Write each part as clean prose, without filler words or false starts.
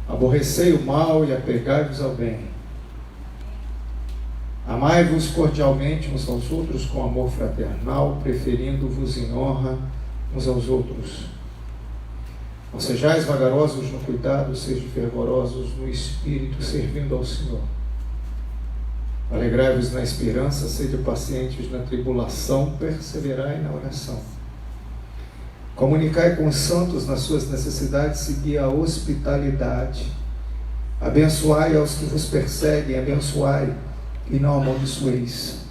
Aborrecei o mal e apegai-vos ao bem. Amai-vos cordialmente uns aos outros com amor fraternal, preferindo-vos em honra uns aos outros. Não sejais vagarosos no cuidado, sejam fervorosos no espírito, servindo ao Senhor. Alegrai-vos na esperança, sede pacientes na tribulação, perseverai na oração. Comunicai com os santos nas suas necessidades, segui a hospitalidade. Abençoai aos que vos perseguem, abençoai e não amaldiçoeis.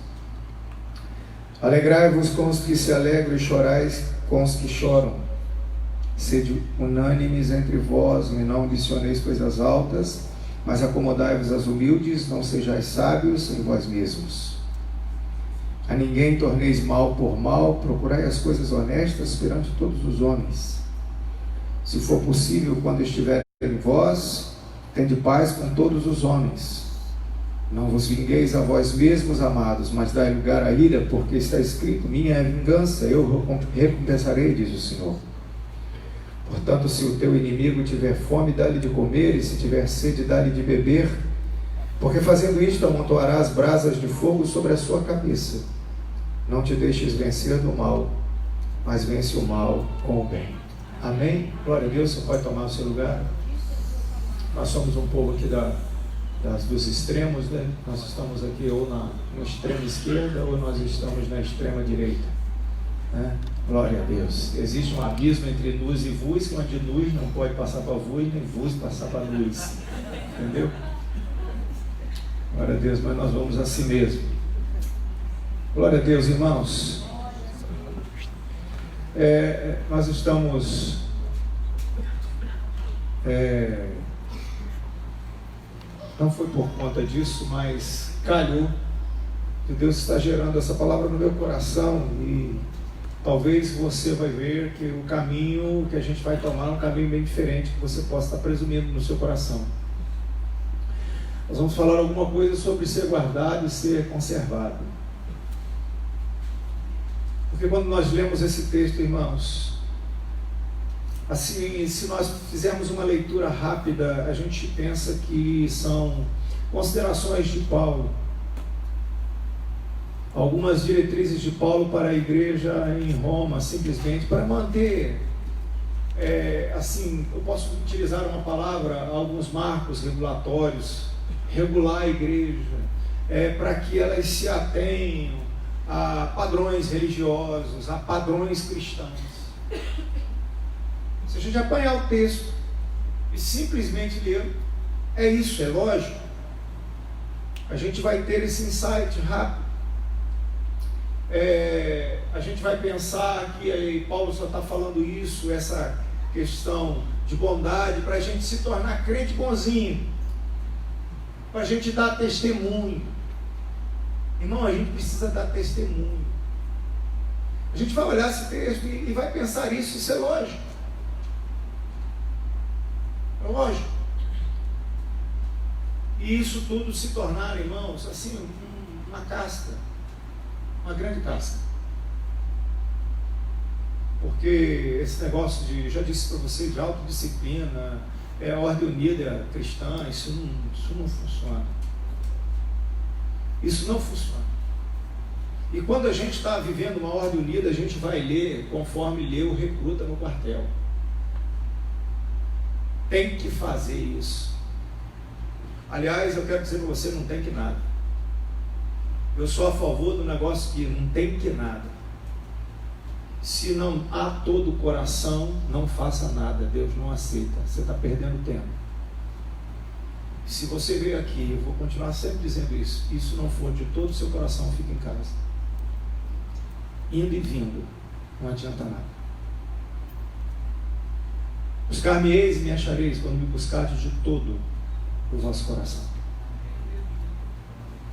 Alegrai-vos com os que se alegram e chorais com os que choram. Sede unânimes entre vós, e não ambicioneis coisas altas, mas acomodai-vos às humildes, não sejais sábios em vós mesmos. A ninguém torneis mal por mal, procurai as coisas honestas perante todos os homens. Se for possível, quando estiver em vós, tende paz com todos os homens. Não vos vingueis a vós mesmos, amados, mas dai lugar à ira, porque está escrito: minha é a vingança, eu recompensarei, diz o Senhor. Portanto, se o teu inimigo tiver fome, dá-lhe de comer, e se tiver sede, dá-lhe de beber, porque fazendo isto amontoarás brasas de fogo sobre a sua cabeça. Não te deixes vencer do mal, mas vence o mal com o bem. Amém? Glória a Deus. Você pode tomar o seu lugar. Nós somos um povo aqui dos extremos, né? Nós estamos aqui ou no extremo esquerda, ou nós estamos na extrema direita, né? Glória a Deus. Existe um abismo entre nus e vus, onde nus não pode passar para vus, nem vus passar para nus. Entendeu? Glória a Deus, mas nós vamos assim mesmo. Glória a Deus, irmãos. Nós estamos não foi por conta disso, mas calhou que Deus está gerando essa palavra no meu coração, e talvez você vai ver que o caminho que a gente vai tomar é um caminho bem diferente, que você possa estar presumindo no seu coração. Nós vamos falar alguma coisa sobre ser guardado e ser conservado. Porque quando nós lemos esse texto, irmãos, assim, se nós fizermos uma leitura rápida, a gente pensa que são considerações de Paulo, algumas diretrizes de Paulo para a igreja em Roma, simplesmente para manter, assim, eu posso utilizar uma palavra, alguns marcos regulatórios, regular a igreja, para que elas se atenham a padrões religiosos, a padrões cristãos. Se a gente apanhar o texto e simplesmente ler, é isso, é lógico. A gente vai ter esse insight rápido. A gente vai pensar que aí Paulo só está falando isso, essa questão de bondade, para a gente se tornar crente bonzinho, para a gente dar testemunho. Irmão, a gente precisa dar testemunho. A gente vai olhar esse texto e vai pensar isso é lógico. É lógico. E isso tudo se tornar, irmãos, assim, uma casca, uma grande casca. Porque esse negócio de, já disse para você, de autodisciplina, a ordem unida cristã, isso não funciona. Isso não funciona. E quando a gente está vivendo uma ordem unida, a gente vai ler conforme lê o recruta no quartel. Tem que fazer isso. Aliás, eu quero dizer para você, não tem que nada. Eu sou a favor do negócio que não tem que nada. Se não há todo o coração, não faça nada. Deus não aceita. Você está perdendo tempo. Se você veio aqui, eu vou continuar sempre dizendo isso, isso não for de todo o seu coração, fica em casa. Indo e vindo, não adianta nada. Buscar-me-eis e me achareis, quando me buscardes de todo o vosso coração.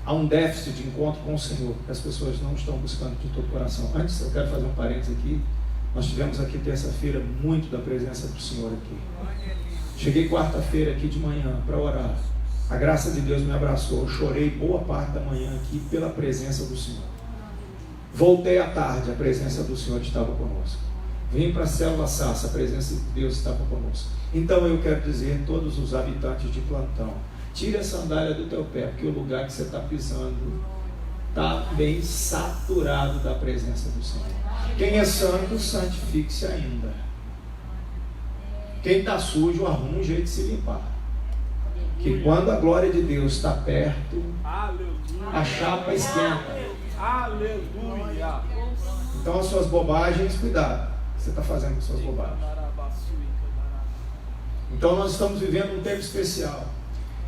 Há um déficit de encontro com o Senhor, que as pessoas não estão buscando de todo o coração. Antes, eu quero fazer um parênteses aqui. Nós tivemos aqui terça-feira muito da presença do Senhor aqui. Cheguei quarta-feira aqui de manhã para orar. A graça de Deus me abraçou. Eu chorei boa parte da manhã aqui pela presença do Senhor. Voltei à tarde, a presença do Senhor estava conosco. Vem para a célula Sarça, a presença de Deus estava conosco. Então eu quero dizer, todos os habitantes de plantão, tire a sandália do teu pé, porque o lugar que você está pisando está bem saturado da presença do Senhor. Quem é santo, santifique-se ainda. Quem está sujo, arruma um jeito de se limpar. Que quando a glória de Deus está perto, a chapa esquenta. Aleluia. Então as suas bobagens, cuidado. Você está fazendo com suas bobagens. Então nós estamos vivendo um tempo especial.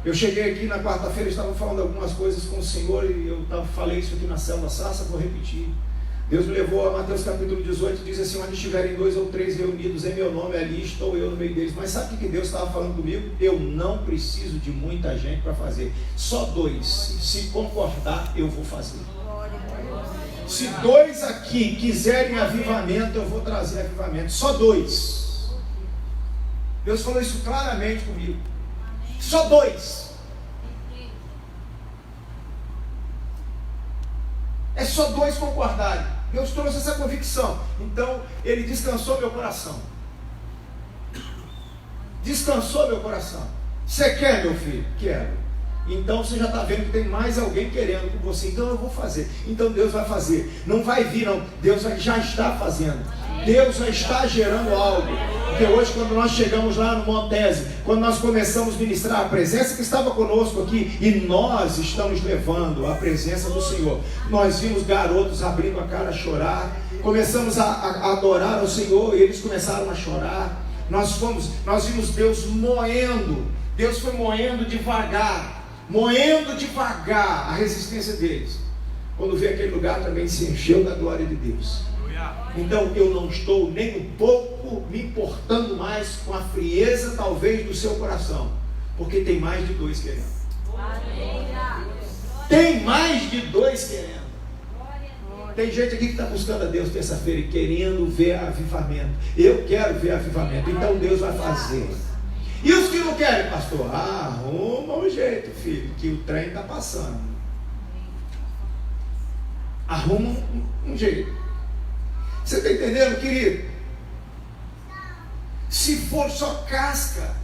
Eu cheguei aqui na quarta-feira, estava falando algumas coisas com o Senhor e eu falei isso aqui na célula Sarça, vou repetir. Deus me levou a Mateus capítulo 18, diz assim: onde estiverem 2 ou 3 reunidos em meu nome, ali estou eu no meio deles. Mas sabe o que Deus estava falando comigo? Eu não preciso de muita gente para fazer, só 2. Se concordar, eu vou fazer. Se 2 aqui quiserem avivamento, eu vou trazer avivamento. Só 2. Deus falou isso claramente comigo. Só 2. É só 2 concordarem. Deus trouxe essa convicção. Então, Ele descansou meu coração. Descansou meu coração. Você quer, meu filho? Quero. Então você já está vendo que tem mais alguém querendo com você. Então eu vou fazer. Então Deus vai fazer. Não vai vir, não. Deus já está fazendo. Deus já está gerando algo. Porque hoje, quando nós chegamos lá no Montese, quando nós começamos a ministrar a presença que estava conosco aqui, e nós estamos levando a presença do Senhor, nós vimos garotos abrindo a cara a chorar, começamos a adorar ao Senhor e eles começaram a chorar. Nós vimos Deus moendo. Deus foi moendo devagar a resistência deles. Quando veio aquele lugar, também se encheu da glória de Deus. Então eu não estou nem um pouco me importando mais com a frieza talvez do seu coração, porque tem mais de 2 querendo. Tem mais de 2 querendo. Tem gente aqui que está buscando a Deus terça-feira e querendo ver avivamento. Eu quero ver avivamento, então Deus vai fazer. E os que não querem, pastor? Arruma um jeito, filho, que o trem está passando. Arruma um jeito. Você está entendendo, querido? Se for só casca,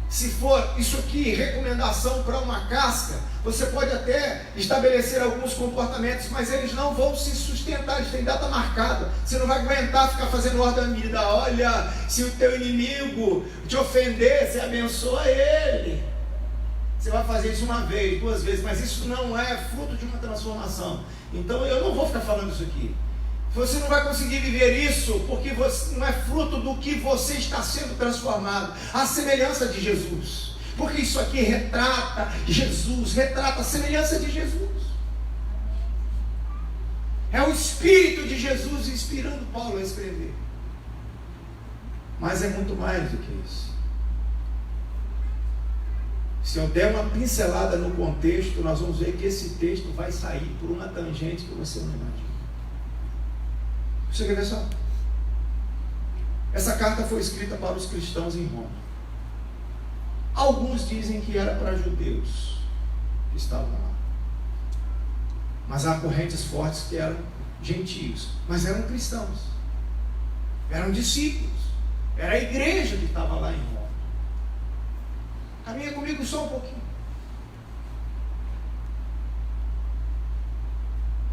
se for isso aqui, recomendação para uma casca, você pode até estabelecer alguns comportamentos, mas eles não vão se sustentar, eles têm data marcada. Você não vai aguentar ficar fazendo ordem da vida. Olha, se o teu inimigo te ofender, você abençoa ele. Você vai fazer isso 1 vez, 2 vezes, mas isso não é fruto de uma transformação. Então eu não vou ficar falando isso aqui. Você não vai conseguir viver isso porque você não é fruto do que você está sendo transformado, a semelhança de Jesus. Porque isso aqui retrata Jesus, retrata a semelhança de Jesus. É o Espírito de Jesus inspirando Paulo a escrever. Mas é muito mais do que isso. Se eu der uma pincelada no contexto, nós vamos ver que esse texto vai sair por uma tangente que você não imagina. Você quer ver só? Essa carta foi escrita para os cristãos em Roma. Alguns dizem que era para judeus que estavam lá. Mas há correntes fortes que eram gentios. Mas eram cristãos. Eram discípulos. Era a igreja que estava lá em Roma. Caminha comigo só um pouquinho.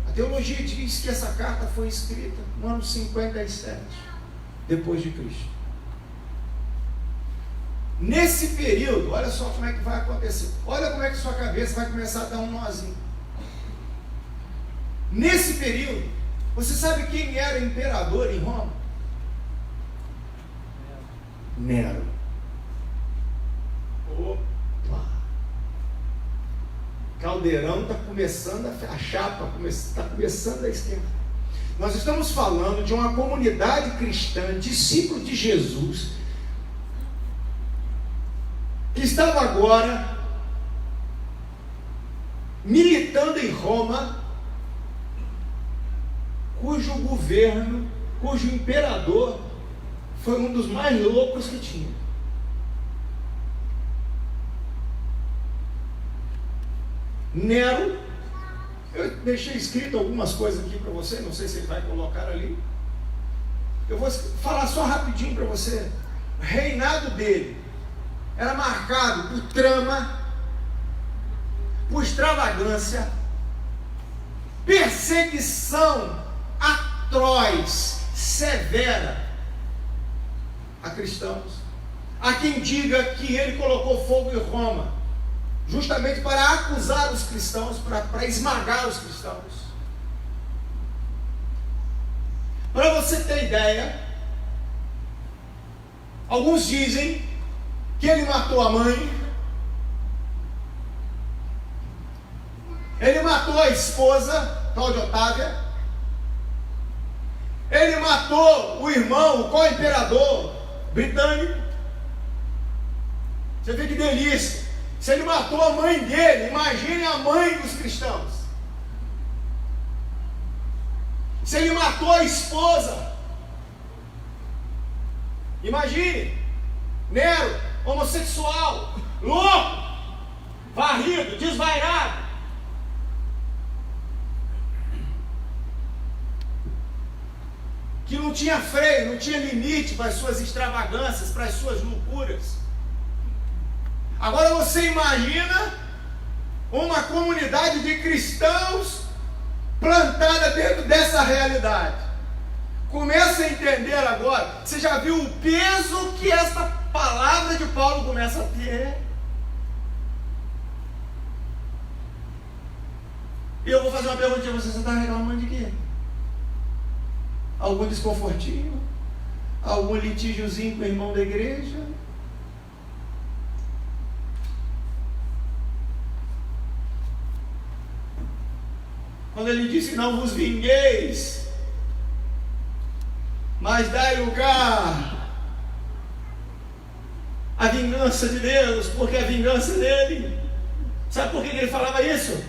A teologia diz que essa carta foi escrita no ano 57 depois de Cristo. Nesse período, olha só como é que vai acontecer. Olha como é que sua cabeça vai começar a dar um nozinho. Nesse período, você sabe quem era imperador em Roma? Nero. Opa! Caldeirão está começando a chapa, está começando a esquentar. Nós estamos falando de uma comunidade cristã, discípulo de Jesus, que estava agora militando em Roma, cujo governo, cujo imperador foi um dos mais loucos que tinha. Nero, eu deixei escrito algumas coisas aqui para você, não sei se ele vai colocar ali. Eu vou falar só rapidinho para você. O reinado dele era marcado por trama, por extravagância, perseguição atroz, severa a cristãos. Há quem diga que ele colocou fogo em Roma, justamente para acusar os cristãos, para esmagar os cristãos. Para você ter ideia, alguns dizem que ele matou a mãe, ele matou a esposa, tal de Otávia, ele matou o irmão, o co-imperador britânico. Você vê que delícia. Se ele matou a mãe dele, imagine a mãe dos cristãos. Se ele matou a esposa, imagine, Nero, homossexual, louco, varrido, desvairado. Que não tinha freio, não tinha limite para as suas extravagâncias, para as suas loucuras. Agora você imagina uma comunidade de cristãos plantada dentro dessa realidade. Começa a entender agora. Você já viu o peso que essa palavra de Paulo começa a ter? E eu vou fazer uma pergunta a você. Você está reclamando de quê? Algum desconfortinho? Algum litígiozinho com o irmão da igreja? Quando ele disse: não vos vingueis, mas dai lugar à vingança de Deus, porque a vingança dele. Sabe por que ele falava isso?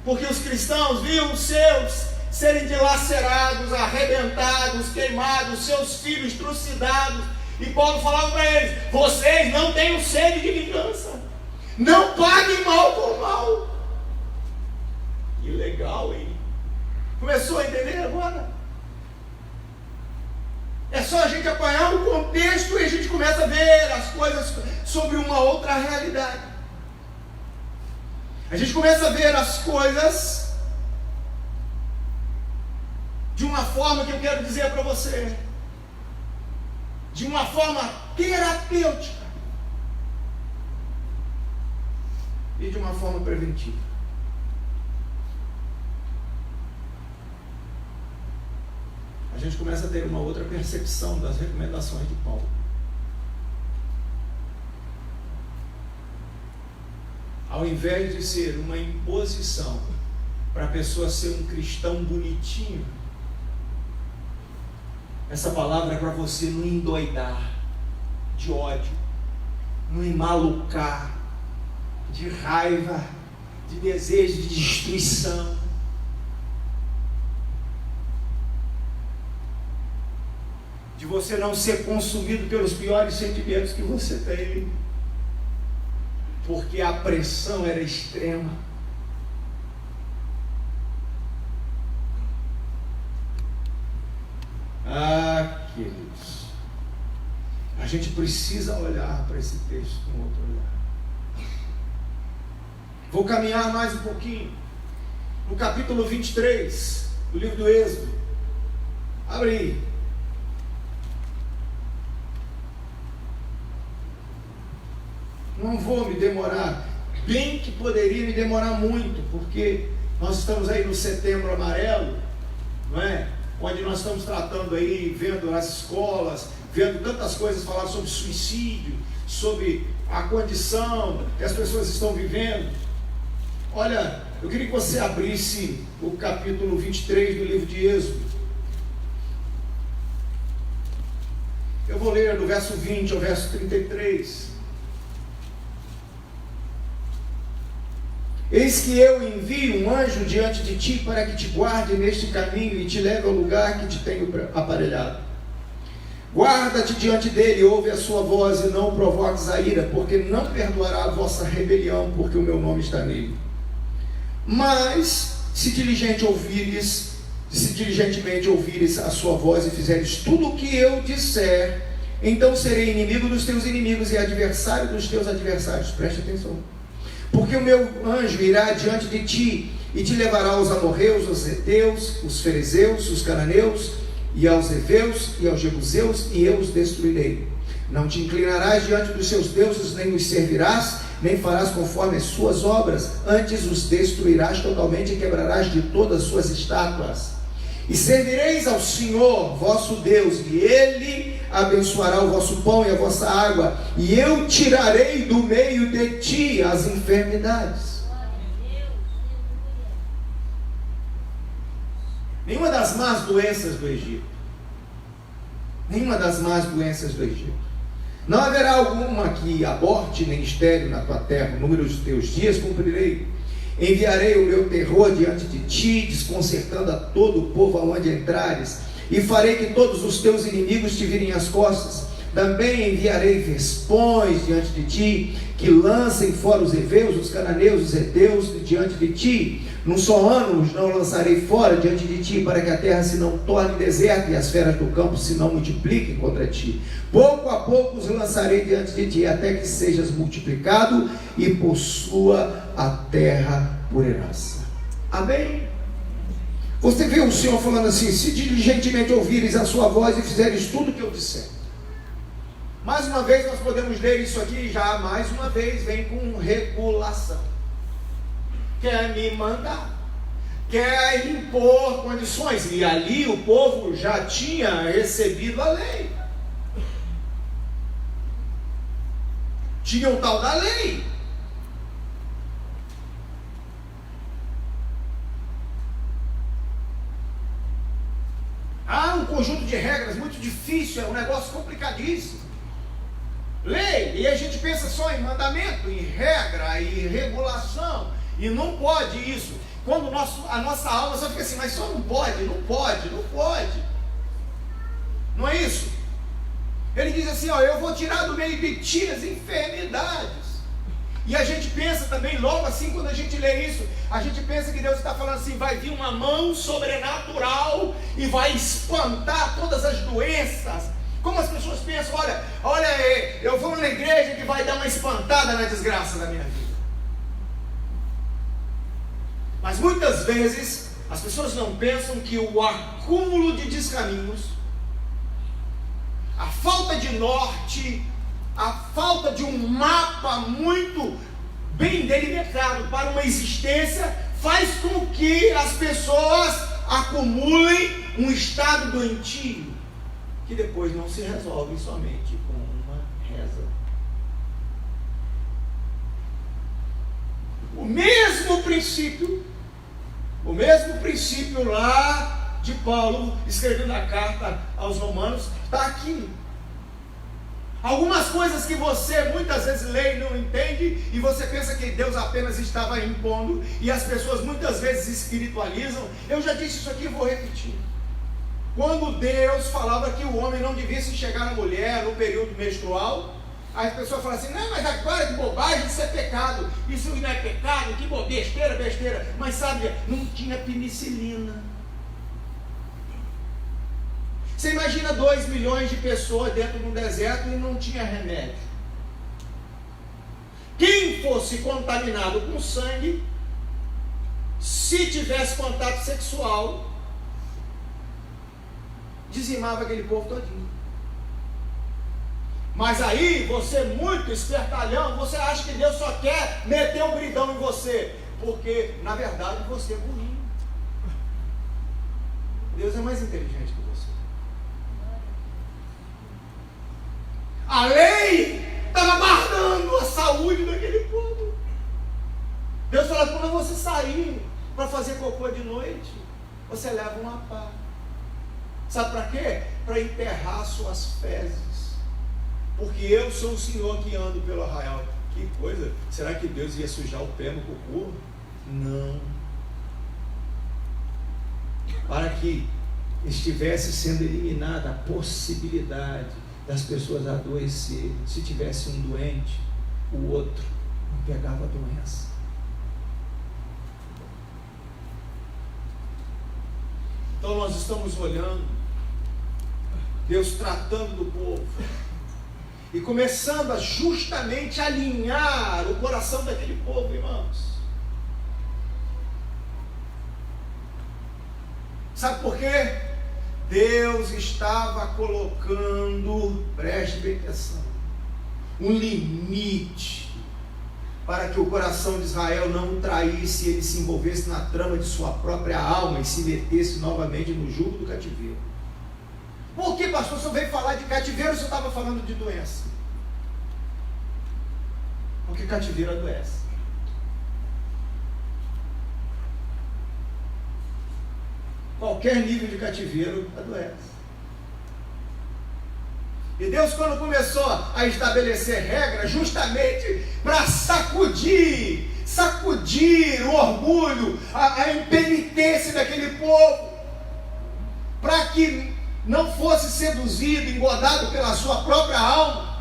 Porque os cristãos viam os seus serem dilacerados, arrebentados, queimados, seus filhos trucidados, e Paulo falava para eles: vocês não tenham sede de vingança, não paguem mal por mal. Que legal, hein? Começou a entender agora? É só a gente apanhar o contexto e a gente começa a ver as coisas sobre uma outra realidade. A gente começa a ver as coisas de uma forma que eu quero dizer para você, de uma forma terapêutica e de uma forma preventiva. A gente começa a ter uma outra percepção das recomendações de Paulo. Ao invés de ser uma imposição para a pessoa ser um cristão bonitinho, essa palavra é para você não endoidar de ódio, não emalucar de raiva, de desejo de destruição. De você não ser consumido pelos piores sentimentos que você tem, porque a pressão era extrema. Ah, queridos, a gente precisa olhar para esse texto com outro olhar. Vou caminhar mais um pouquinho. No capítulo 23 do livro do Êxodo. Abre aí. Não vou me demorar, bem que poderia me demorar muito, porque nós estamos aí no Setembro Amarelo, não é? Onde nós estamos tratando aí, vendo as escolas, vendo tantas coisas falar sobre suicídio, sobre a condição que as pessoas estão vivendo. Olha, eu queria que você abrisse o capítulo 23 do livro de Êxodo. Eu vou ler do verso 20 ao verso 33. Eis que eu envio um anjo diante de ti para que te guarde neste caminho e te leve ao lugar que te tenho aparelhado. Guarda-te diante dele, ouve a sua voz e não provoques a ira, porque não perdoará a vossa rebelião, porque o meu nome está nele. Mas, se diligente ouvires se diligentemente ouvires a sua voz e fizeres tudo o que eu disser, então serei inimigo dos teus inimigos e adversário dos teus adversários. Preste atenção. Porque o meu anjo irá diante de ti e te levará aos amorreus, aos heteus, os ferezeus, os cananeus, e aos heveus e aos jebuseus, e eu os destruirei. Não te inclinarás diante dos seus deuses, nem os servirás, nem farás conforme as suas obras, antes os destruirás totalmente e quebrarás de todas as suas estátuas. E servireis ao Senhor vosso Deus, e Ele abençoará o vosso pão e a vossa água, e eu tirarei do meio de ti as enfermidades. Nenhuma das más doenças do Egito. Nenhuma das más doenças do Egito. Não haverá alguma que aborte nem estéril na tua terra. O número dos teus dias cumprirei. Enviarei o meu terror diante de ti, desconcertando a todo o povo aonde entrares. E farei que todos os teus inimigos te virem as costas. Também enviarei vespões diante de ti, que lancem fora os heveus, os cananeus, os heteus diante de ti. Num só ano os não lançarei fora diante de ti, para que a terra se não torne deserta e as feras do campo se não multipliquem contra ti. Pouco a pouco os lançarei diante de ti, até que sejas multiplicado e possua a terra por herança. Amém? Você vê o Senhor falando assim: se diligentemente ouvires a sua voz e fizeres tudo o que eu disser. Mais uma vez nós podemos ler isso aqui, já mais uma vez vem com regulação. Quer me mandar, quer impor condições, e ali o povo já tinha recebido a lei, tinha o tal da lei. Há um conjunto de regras muito difícil, é um negócio complicadíssimo. Lei, e a gente pensa só em mandamento, em regra e regulação. E não pode isso. Quando a nossa alma só fica assim, mas só não pode. Não é isso? Ele diz assim, ó, eu vou tirar do meio de ti as enfermidades. E a gente pensa também, logo assim, quando a gente lê isso, a gente pensa que Deus está falando assim, vai vir uma mão sobrenatural e vai espantar todas as doenças. Como as pessoas pensam, olha, eu vou na igreja que vai dar uma espantada na desgraça da minha vida. Mas muitas vezes as pessoas não pensam que o acúmulo de descaminhos, a falta de norte, a falta de um mapa muito bem delimitado para uma existência, faz com que as pessoas acumulem um estado doentio, que depois não se resolve somente com uma reza. O mesmo princípio lá de Paulo, escrevendo a carta aos Romanos, está aqui. Algumas coisas que você muitas vezes lê e não entende, e você pensa que Deus apenas estava impondo, e as pessoas muitas vezes espiritualizam. Eu já disse isso aqui e vou repetir. Quando Deus falava que o homem não devia se chegar na mulher no período menstrual, aí as pessoas falam assim, não, mas agora que bobagem, isso é pecado. Isso não é pecado, que besteira. Mas sabe, não tinha penicilina. Você imagina 2 milhões de pessoas dentro de um deserto e não tinha remédio. Quem fosse contaminado com sangue, se tivesse contato sexual, dizimava aquele povo todinho. Mas aí, você muito espertalhão, você acha que Deus só quer meter um gridão em você, porque na verdade você é burrinho. Deus é mais inteligente que você. A lei estava guardando a saúde daquele povo. Deus falou, quando você sair para fazer cocô de noite, você leva uma pá. Sabe para quê? Para enterrar suas fezes. Porque eu sou o Senhor que ando pelo arraial. Que coisa, será que Deus ia sujar o pé no cocô? Não. Para que estivesse sendo eliminada a possibilidade das pessoas adoecerem. Se tivesse um doente, o outro não pegava a doença. Então nós estamos olhando, Deus tratando do povo e começando a justamente alinhar o coração daquele povo, irmãos. Sabe por quê? Deus estava colocando, preste bem atenção, um limite para que o coração de Israel não traísse, ele se envolvesse na trama de sua própria alma e se metesse novamente no jugo do cativeiro. Por que, pastor, você veio falar de cativeiro se eu estava falando de doença? Porque cativeiro adoece. Qualquer nível de cativeiro adoece. E Deus, quando começou a estabelecer regras, justamente para sacudir o orgulho, a impenitência daquele povo, para que não fosse seduzido, engodado pela sua própria alma,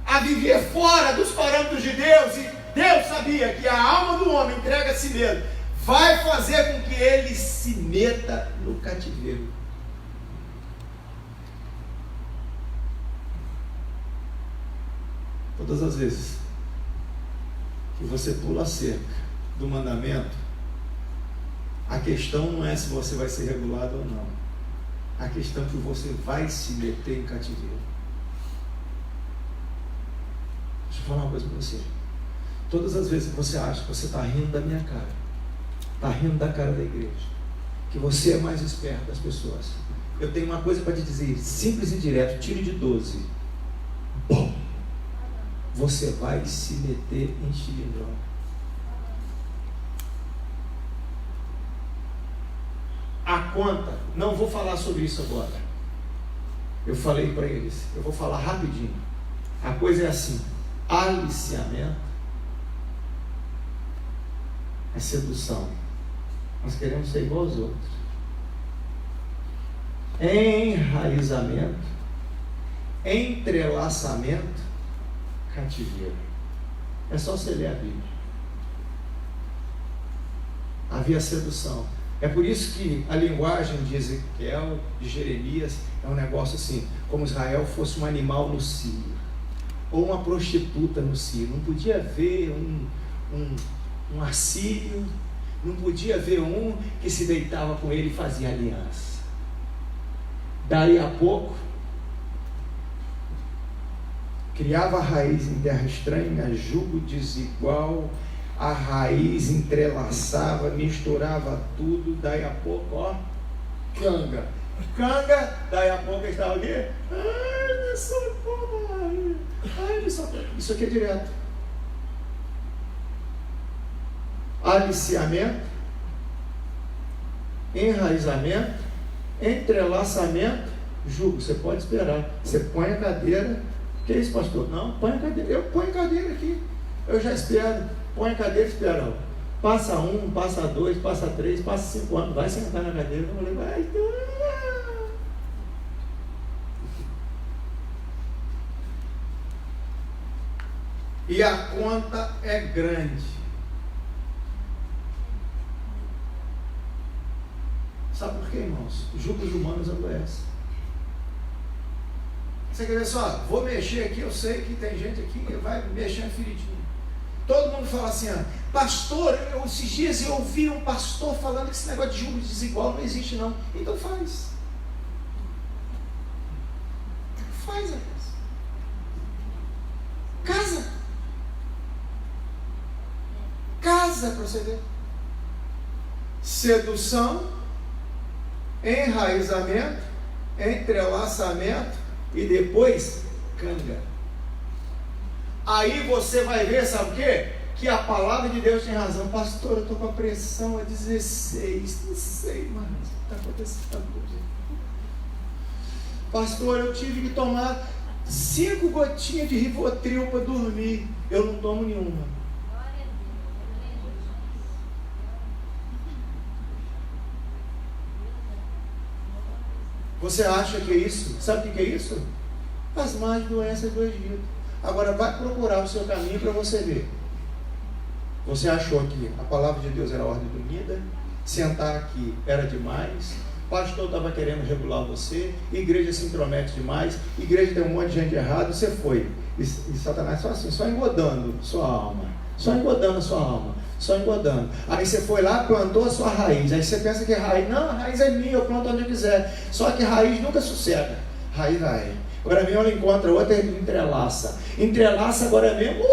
a viver fora dos parâmetros de Deus. E Deus sabia que a alma do homem entregue a si mesmo vai fazer com que ele se meta no cativeiro. Todas as vezes que você pula a cerca do mandamento, a questão não é se você vai ser regulado ou não. A questão é que você vai se meter em cativeiro. Deixa eu falar uma coisa para você. Todas as vezes que você acha que você está rindo da minha cara, está rindo da cara da igreja, que você é mais esperto das pessoas, eu tenho uma coisa para te dizer, simples e direto, tiro de 12. Bom, você vai se meter em xilindrão. A conta, não vou falar sobre isso agora. Eu falei para eles, eu vou falar rapidinho. A coisa é assim: aliciamento é sedução. Nós queremos ser igual aos outros. Enraizamento, entrelaçamento, cativeiro. É só você ler a Bíblia. Havia sedução. É por isso que a linguagem de Ezequiel, de Jeremias, é um negócio assim, como Israel fosse um animal no cio, ou uma prostituta no cio. Não podia ver um assírio, não podia ver um que se deitava com ele e fazia aliança. Daí a pouco, criava raiz em terra estranha, jugo desigual, a raiz entrelaçava, misturava tudo, daí a pouco, ó, canga, daí a pouco estava aqui, ai, isso aqui é direto. Aliciamento, enraizamento, entrelaçamento, jugo. Você pode esperar, você põe a cadeira. Que é isso, pastor? Não, põe a cadeira. Eu ponho a cadeira aqui, eu já espero. Põe a cadeira e espera. Passa 1, passa 2, passa 3, passa 5 anos, vai sentar na cadeira. Eu falei, vai. E a conta é grande. Sabe por quê, irmãos? Jugos humanos adoecem. Você quer ver só? Vou mexer aqui, eu sei que tem gente aqui que vai mexendo feridinho. Todo mundo fala assim, pastor, esses dias eu ouvi um pastor falando que esse negócio de jugo desigual não existe não. Então faz. Faz, rapaz. Casa. Casa para você ver. Sedução, enraizamento, entrelaçamento e depois canga. Aí você vai ver, sabe o quê? Que a palavra de Deus tem razão. Pastor, eu estou com a pressão a 16. Não sei, mas o que está acontecendo? Pastor, eu tive que tomar 5 gotinhas de Rivotril para dormir. Eu não tomo nenhuma. Você acha que é isso? Sabe o que é isso? As más doenças do Egito. Agora vai procurar o seu caminho para você ver. Você achou que a palavra de Deus era ordem dormida? Sentar aqui era demais? pastor estava querendo regular você, igreja se intromete demais, igreja tem um monte de gente errado, você foi. E Satanás só assim, só engodando sua alma, só engodando a sua alma, só engodando. Aí você foi lá, plantou a sua raiz, aí você pensa que raiz, não, a raiz é minha, eu planto onde eu quiser. Só que raiz nunca sossega, raiz vai. Agora mesmo ela encontra outra e entrelaça. Entrelaça agora mesmo.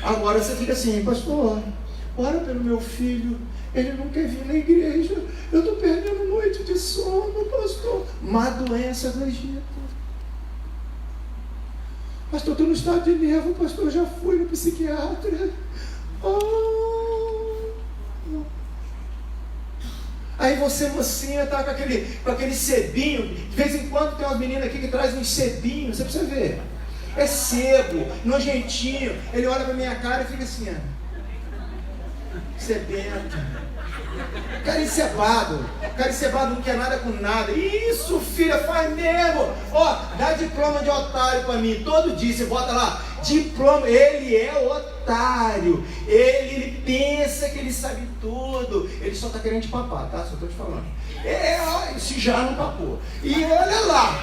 Agora você fica assim, pastor, ora pelo meu filho, ele não quer vir na igreja, eu estou perdendo noite de sono, pastor. Má doença do Egito. Pastor, estou no estado de nervo, pastor, já fui no psiquiatra. Aí você, mocinha, está com aquele sebinho. De vez em quando tem umas meninas aqui que trazem uns sebinhos, você precisa ver. É sebo, nojentinho. Ele olha para minha cara e fica assim, ó. Sebento. Cara encebado não quer nada com nada. Isso, filha, faz mesmo. Ó, dá diploma de otário para mim. Todo dia você bota lá, diploma. Ele é otário. Ele pensa que ele sabe tudo. Ele só está querendo te papar, tá? Só estou te falando. Se já não papou. E olha lá.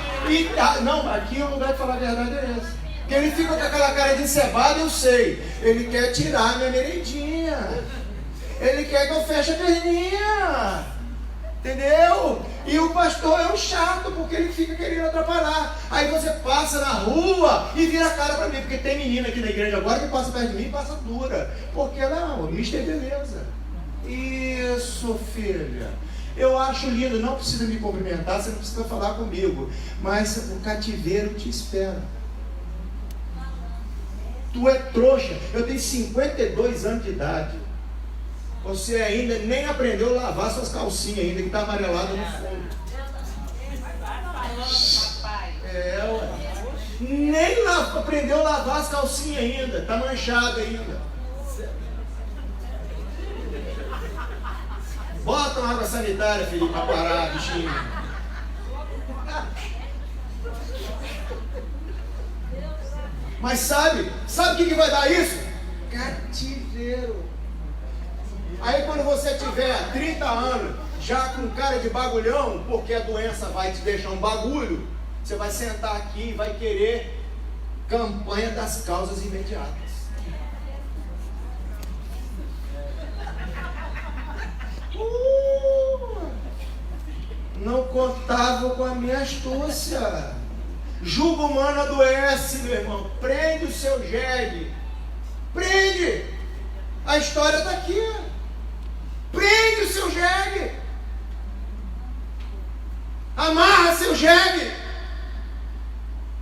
Não, aqui o lugar de falar a verdade é esse. Porque ele fica com aquela cara de encebado, eu sei. Ele quer tirar minha merendinha. Ele quer que eu feche a perninha. Entendeu? E o pastor é um chato, porque ele fica querendo atrapalhar. Aí você passa na rua e vira a cara para mim. Porque tem menina aqui na igreja agora que passa perto de mim e passa dura. Porque não, Mr. Beleza. Isso, filha. Eu acho lindo, não precisa me cumprimentar, você não precisa falar comigo. Mas o cativeiro te espera. Tu é trouxa. Eu tenho 52 anos de idade. Você ainda nem aprendeu a lavar suas calcinhas ainda, que está amarelada no fundo. Nem aprendeu a lavar as calcinhas ainda, está manchada ainda. Bota uma água sanitária, filho, para parar, bichinho. Mas sabe o que vai dar isso? Cativeiro. Aí quando você tiver 30 anos, já com cara de bagulhão, porque a doença vai te deixar um bagulho, você vai sentar aqui e vai querer campanha das causas imediatas. Não contava com a minha astúcia. Julgo humano adoece, meu irmão. Prende o seu jegue. Prende. A história está aqui. Prende o seu jegue. Amarra seu jegue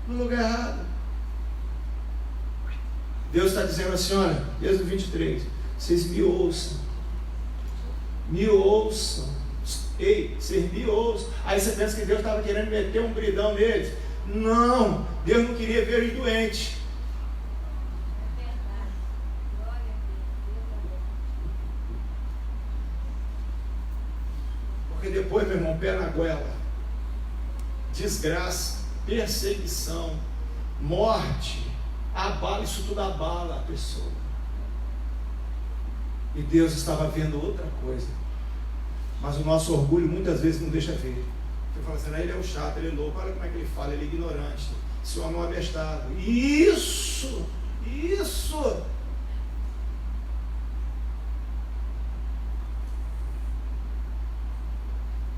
no lugar errado. Deus está dizendo assim, olha, Êxodo 23, vocês me ouçam. Me ouçam. Ei, vocês me ouçam. Aí você pensa que Deus estava querendo meter um bridão neles. Não, Deus não queria ver eles doentes. Porque depois, meu irmão, pé na goela, desgraça, perseguição, morte, abala, isso tudo abala a pessoa. E Deus estava vendo outra coisa. Mas o nosso orgulho muitas vezes não deixa ver. Você fala assim, ele é um chato, ele é louco, olha como é que ele fala, ele é ignorante, esse homem é um abestado. Isso!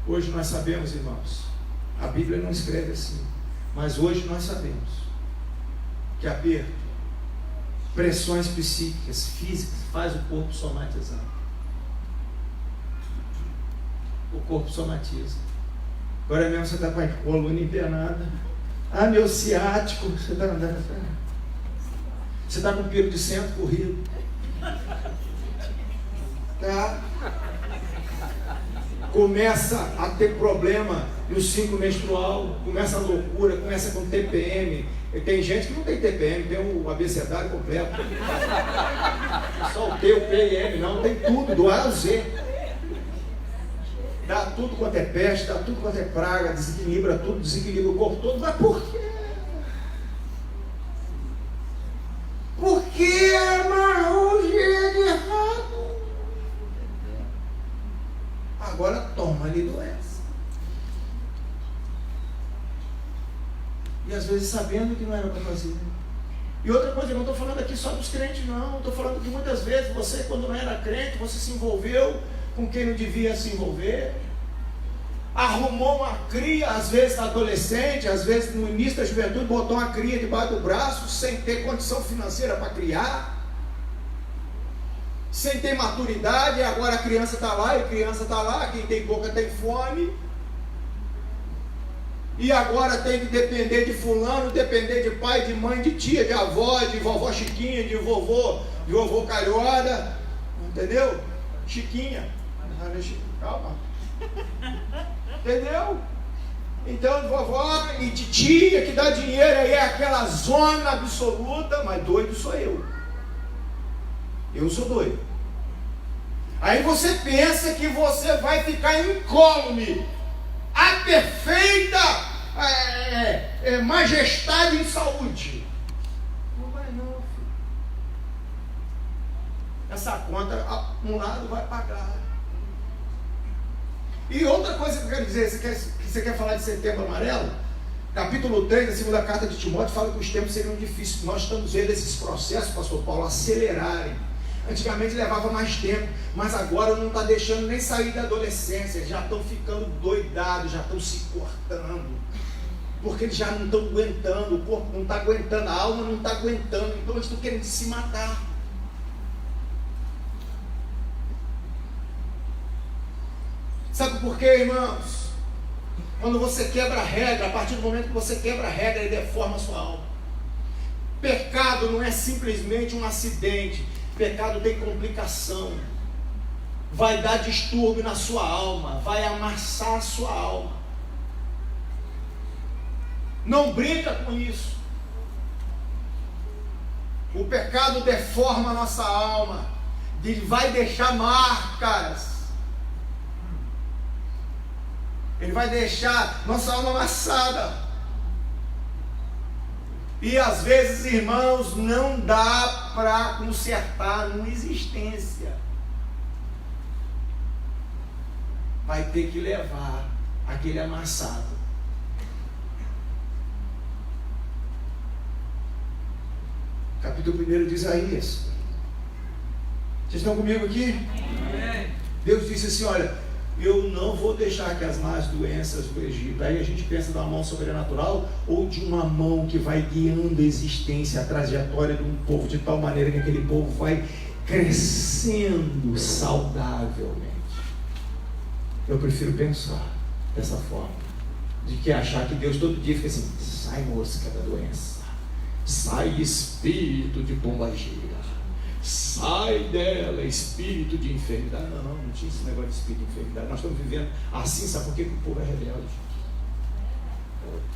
Hoje nós sabemos, irmãos, a Bíblia não escreve assim, mas hoje nós sabemos que aperto, pressões psíquicas, físicas, faz o corpo somatizar. O corpo somatiza. Agora mesmo você está com a coluna empenada. Ah, meu ciático. Você está andando assim. Você está com o pelo de centro corrido. Tá? Começa a ter problema no ciclo menstrual. Começa a loucura, começa com TPM. E tem gente que não tem TPM, tem o abecedário completo. Só o T, o P e M, não, tem tudo, do A ao Z. Dá tudo quanto é peste, dá tudo quanto é praga, desequilibra tudo, desequilibra o corpo todo. Mas por quê? Porque amarrou o jegue errado. ali doença. E às vezes sabendo que não era para fazer. E outra coisa, eu não estou falando aqui só dos crentes, não. Estou falando que muitas vezes você, quando não era crente, você se envolveu com quem não devia se envolver. Arrumou uma cria, às vezes adolescente, às vezes no início da juventude, botou uma cria debaixo do braço, sem ter condição financeira para criar, sem ter maturidade, e agora a criança está lá, e a criança está lá, quem tem boca tem fome, e agora tem que depender de fulano, depender de pai, de mãe, de tia, de avó, de vovó Chiquinha, de vovô Calhorda, entendeu? Chiquinha, calma. Entendeu? Então, vovó e titia que dá dinheiro aí é aquela zona absoluta, mas doido sou eu. Eu sou doido. Aí você pensa que você vai ficar incólume, a perfeita majestade em saúde. Não vai não, filho. Essa conta, um lado vai pagar. E outra coisa que eu quero dizer, você quer falar de Setembro Amarelo? Capítulo 3 da segunda carta de Timóteo fala que os tempos seriam difíceis. Nós estamos vendo esses processos, pastor Paulo, acelerarem. Antigamente levava mais tempo, mas agora não está deixando nem sair da adolescência. Já estão ficando doidados, já estão se cortando. Porque eles já não estão aguentando, o corpo não está aguentando, a alma não está aguentando. Então eles estão querendo se matar. Sabe por quê, irmãos? Quando você quebra a regra, a partir do momento que você quebra a regra, ele deforma a sua alma. Pecado não é simplesmente um acidente. Pecado tem complicação. Vai dar distúrbio na sua alma. Vai amassar a sua alma. Não brinca com isso. O pecado deforma a nossa alma. Ele vai deixar marcas. Ele vai deixar nossa alma amassada. E às vezes, irmãos, não dá para consertar numa existência. Vai ter que levar aquele amassado. Capítulo 1 de Isaías. Vocês estão comigo aqui? Deus disse assim, olha, eu não vou deixar que as más doenças do Egito. Aí a gente pensa numa mão sobrenatural ou de uma mão que vai guiando a existência, a trajetória de um povo, de tal maneira que aquele povo vai crescendo saudavelmente. Eu prefiro pensar dessa forma, de que achar que Deus todo dia fica assim, sai mosca da doença, sai espírito de pombagira, sai dela, espírito de enfermidade. Não tinha esse negócio de espírito de enfermidade. Nós estamos vivendo assim, sabe por que o povo é rebelde?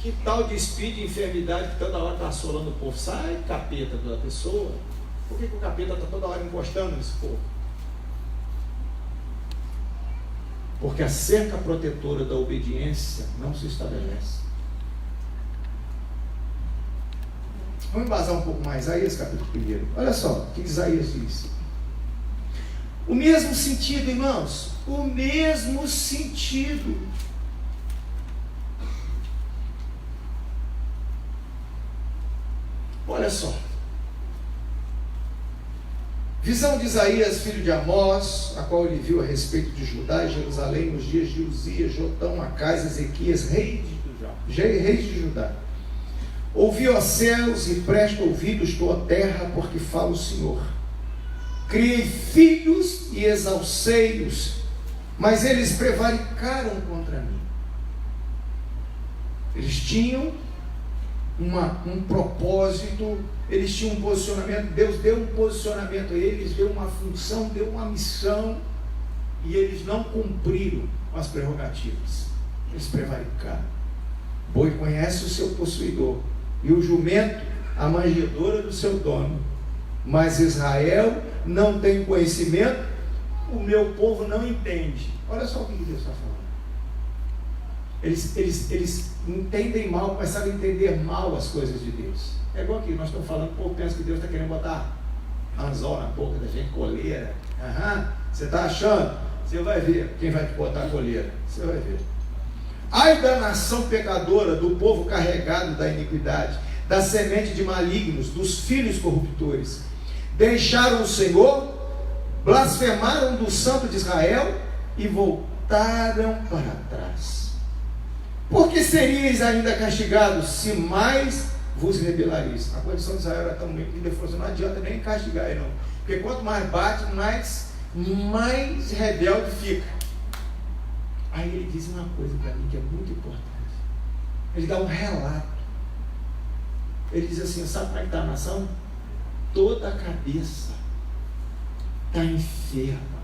Que tal de espírito de enfermidade que toda hora está assolando o povo? Sai, capeta da pessoa. Por que o capeta está toda hora encostando nesse povo? Porque a cerca protetora da obediência não se estabelece. Vamos embasar um pouco mais. Isaías capítulo 1. Olha só o que Isaías diz. O mesmo sentido, irmãos. O mesmo sentido. Olha só. Visão de Isaías, filho de Amós, a qual ele viu a respeito de Judá e Jerusalém nos dias de Uzias, Jotão, Acais, Ezequias, reis de Judá. Ouvi, ó céus, e presta ouvidos, tua terra, porque fala o Senhor. Criei filhos e exalcei-os, mas eles prevaricaram contra mim. Eles tinham um propósito, eles tinham um posicionamento, Deus deu um posicionamento a eles, deu uma função, deu uma missão, e eles não cumpriram as prerrogativas. Eles prevaricaram. Boi conhece o seu possuidor, e o jumento a manjedoura do seu dono, mas Israel não tem conhecimento, o meu povo não entende. Olha só o que Deus está falando. Eles entendem mal, começaram a entender mal as coisas de Deus. É igual aqui, nós estamos falando, o povo pensa que Deus está querendo botar anzol na boca da gente, coleira. Você está achando Você vai ver quem vai te botar a coleira. Você vai ver. Ai da nação pecadora, do povo carregado da iniquidade, da semente de malignos, dos filhos corruptores. Deixaram o Senhor, blasfemaram do Santo de Israel e voltaram para trás. Por que seríeis ainda castigados, se mais vos rebelareis? A condição de Israel era tão ruim que ele falou assim, não adianta nem castigar não. Porque quanto mais bate, mais rebelde fica. Aí ele diz uma coisa para mim que é muito importante. Ele dá um relato. Ele diz assim, sabe como é que está a nação? Toda a cabeça está enferma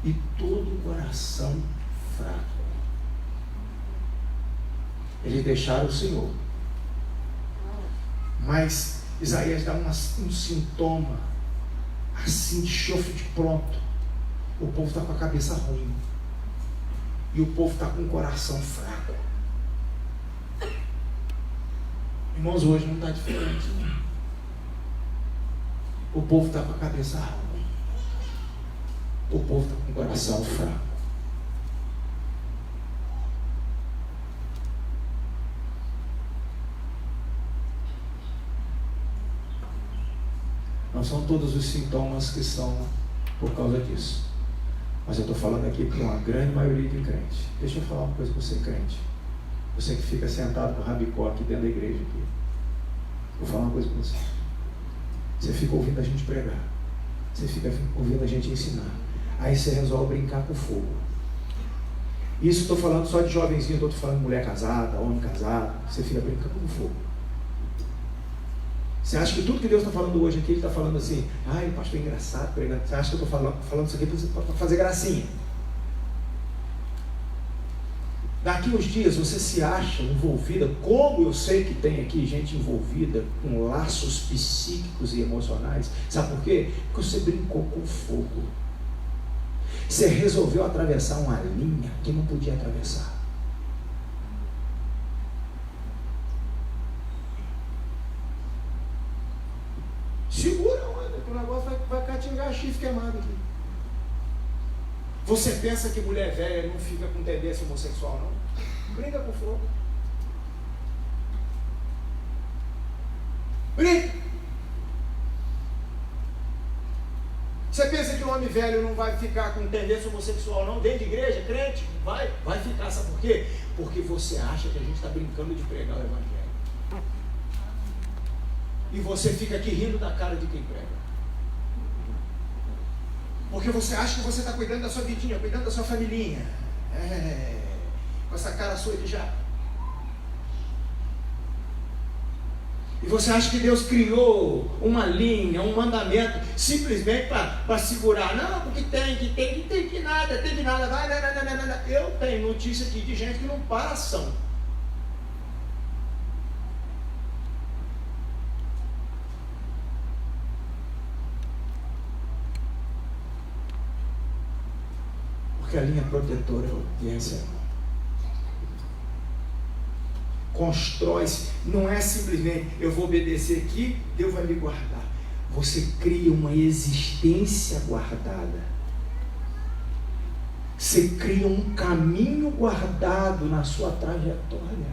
e todo o coração fraco. Eles deixaram o Senhor. Mas Isaías dá um sintoma assim de chofre de pronto. O povo está com a cabeça ruim e o povo está com o coração fraco. Irmãos, hoje não está diferente, não. O povo está com a cabeça ruim. O povo está com o coração fraco. Não são todos os sintomas que são por causa disso. Mas eu estou falando aqui para uma grande maioria de crentes. Deixa eu falar uma coisa para você, crente. Você que fica sentado no rabicó aqui dentro da igreja. Aqui. Vou falar uma coisa para você. Você fica ouvindo a gente pregar. Você fica ouvindo a gente ensinar. Aí você resolve brincar com fogo. Isso estou falando só de jovenzinho, estou falando de mulher casada, homem casado. Você fica brincando com fogo. Você acha que tudo que Deus está falando hoje aqui, Ele está falando assim, ai, pastor, é engraçado pregando. Você acha que eu estou falando isso aqui para fazer gracinha? Daqui uns dias você se acha envolvida, como eu sei que tem aqui gente envolvida com laços psíquicos e emocionais. Sabe por quê? Porque você brincou com fogo. Você resolveu atravessar uma linha que não podia atravessar. Segura a onda, que o negócio vai catingar chifre queimado aqui. Você pensa que mulher velha não fica com tendência homossexual, não? Brinca com fogo. Brinca. Você pensa que o homem velho não vai ficar com tendência homossexual, não? Dentro de igreja, crente? Vai ficar, sabe por quê? Porque você acha que a gente está brincando de pregar o evangelho. E você fica aqui rindo da cara de quem prega. Porque você acha que você está cuidando da sua vidinha, cuidando da sua familhinha. Com essa cara sua de já. E você acha que Deus criou uma linha, um mandamento, simplesmente para segurar. Não, porque tem que nada. Vai, não. Eu tenho notícia aqui de gente que não passam. Porque a linha protetora é a obediência. Constrói-se, não é simplesmente eu vou obedecer aqui, Deus vai me guardar. Você cria uma existência guardada. Você cria um caminho guardado na sua trajetória.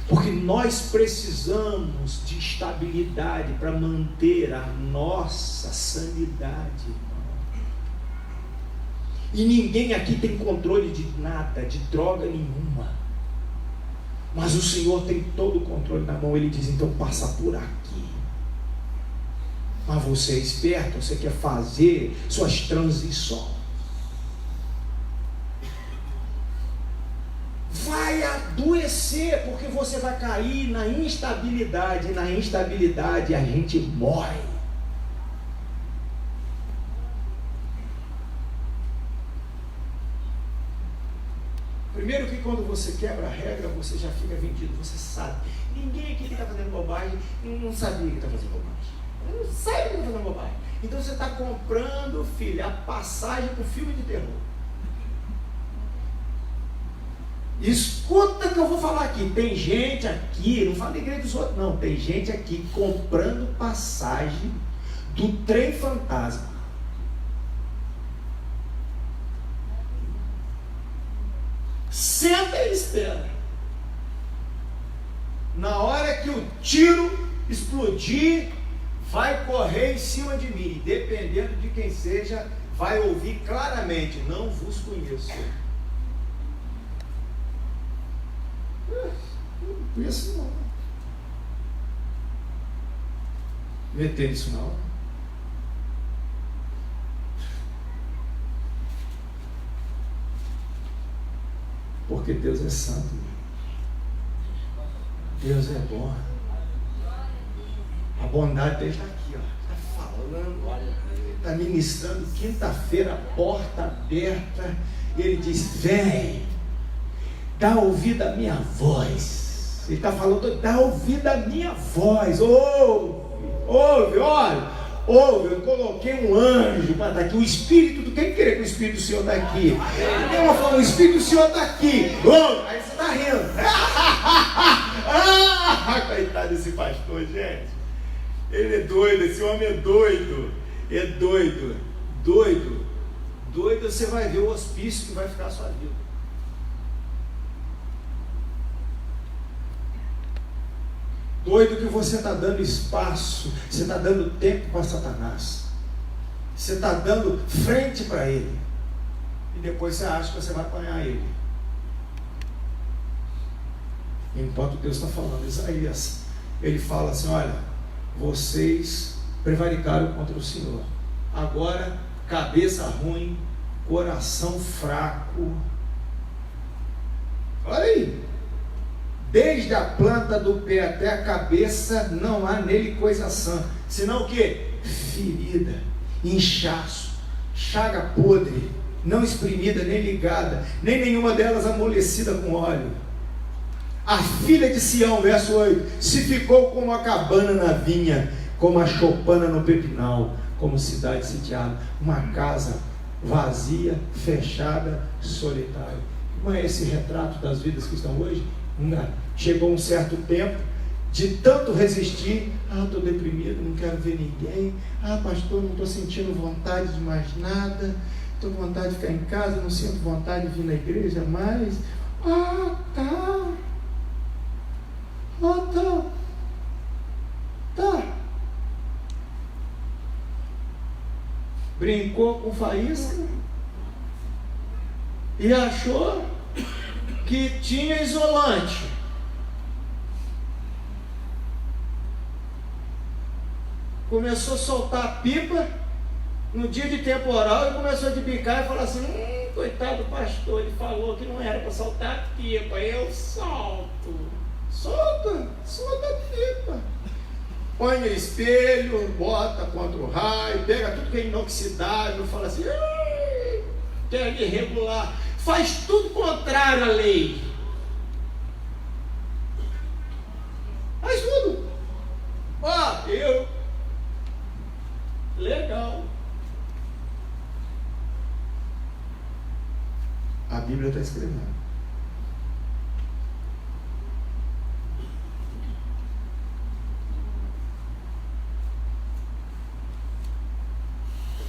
Porque nós precisamos de estabilidade para manter a nossa sanidade. E ninguém aqui tem controle de nada, de droga nenhuma. Mas o Senhor tem todo o controle na mão. Ele diz, então passa por aqui. Mas você é esperto, você quer fazer suas transições. Vai adoecer, porque você vai cair na instabilidade. E na instabilidade a gente morre. Primeiro que quando você quebra a regra, você já fica vendido, você sabe. Ninguém aqui que está fazendo bobagem não sabia que está fazendo bobagem. Não sabe que está fazendo bobagem. Então você está comprando, filho, a passagem para o filme de terror. Escuta que eu vou falar aqui. Tem gente aqui, não fala da igreja dos outros, não. Tem gente aqui comprando passagem do trem fantasma. Senta e espera. Na hora que o tiro explodir, vai correr em cima de mim. Dependendo de quem seja, vai ouvir claramente: não vos conheço. Não conheço não. Meter isso não. Porque Deus é santo. Deus é bom. A bondade dele está aqui, ó. Está falando, está ministrando. Quinta-feira, porta aberta. Ele diz: vem, dá ouvido à minha voz. Ele está falando: dá ouvido à minha voz. Ouve, olha. Ouve, eu coloquei um anjo para estar aqui. O Espírito, quem quer que o Espírito do Senhor está aqui? Ela falou: o Espírito do Senhor está aqui. Ouve, aí você está rindo. Coitado desse pastor, gente. Ele é doido, esse homem é doido. É doido. Doido. Doido, você vai ver o hospício que vai ficar a sua vida. Doido que você está dando espaço, você está dando tempo para Satanás, você está dando frente para ele, e depois você acha que você vai apanhar ele. Enquanto Deus está falando, Isaías, ele fala assim: olha, vocês prevaricaram contra o Senhor, agora cabeça ruim, coração fraco. Olha aí. Desde a planta do pé até a cabeça, não há nele coisa sã, senão o que? Ferida, inchaço, chaga podre, não espremida nem ligada, nem nenhuma delas amolecida com óleo. A filha de Sião, verso 8, se ficou como a cabana na vinha, como a choupana no pepinal, como cidade sitiada, uma casa vazia, fechada, solitária. Não é esse retrato das vidas que estão hoje? Não. Chegou um certo tempo, de tanto resistir: estou deprimido, não quero ver ninguém. Pastor, não estou sentindo vontade de mais nada, estou com vontade de ficar em casa, não sinto vontade de vir na igreja mais. Tá. Brincou com faísca e achou que tinha isolante. Começou a soltar a pipa no dia de temporal e começou a debicar e falar assim: coitado do pastor, ele falou que não era para soltar a pipa, eu solto. Solta a pipa. Põe no espelho, bota contra o raio, pega tudo que é inoxidável, fala assim: quer me regular. Faz tudo contrário à lei. Faz tudo. Legal. A Bíblia está escrevendo.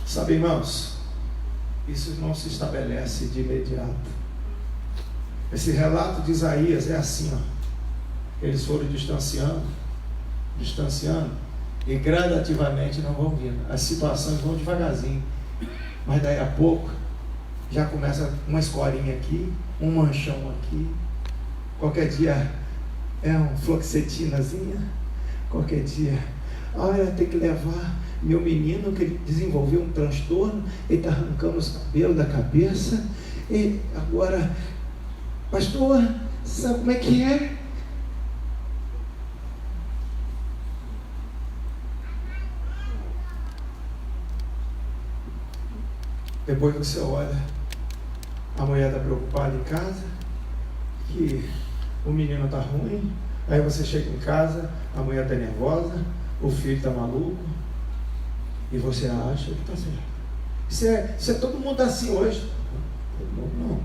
Sabe, irmãos, isso não se estabelece de imediato. Esse relato de Isaías é assim, ó. Eles foram distanciando, e gradativamente não vão vindo. As situações vão devagarzinho, mas daí a pouco já começa uma escolinha aqui, um manchão aqui, qualquer dia é um fluoxetinazinha, qualquer dia, olha, tem que levar meu menino que ele desenvolveu um transtorno, ele está arrancando os cabelos da cabeça, e agora, pastor, sabe como é que é? Depois você olha, a mulher está preocupada em casa, que o menino está ruim, aí você chega em casa, a mulher está nervosa, o filho está maluco, e você acha que está certo. Isso é todo mundo assim hoje. Todo mundo não.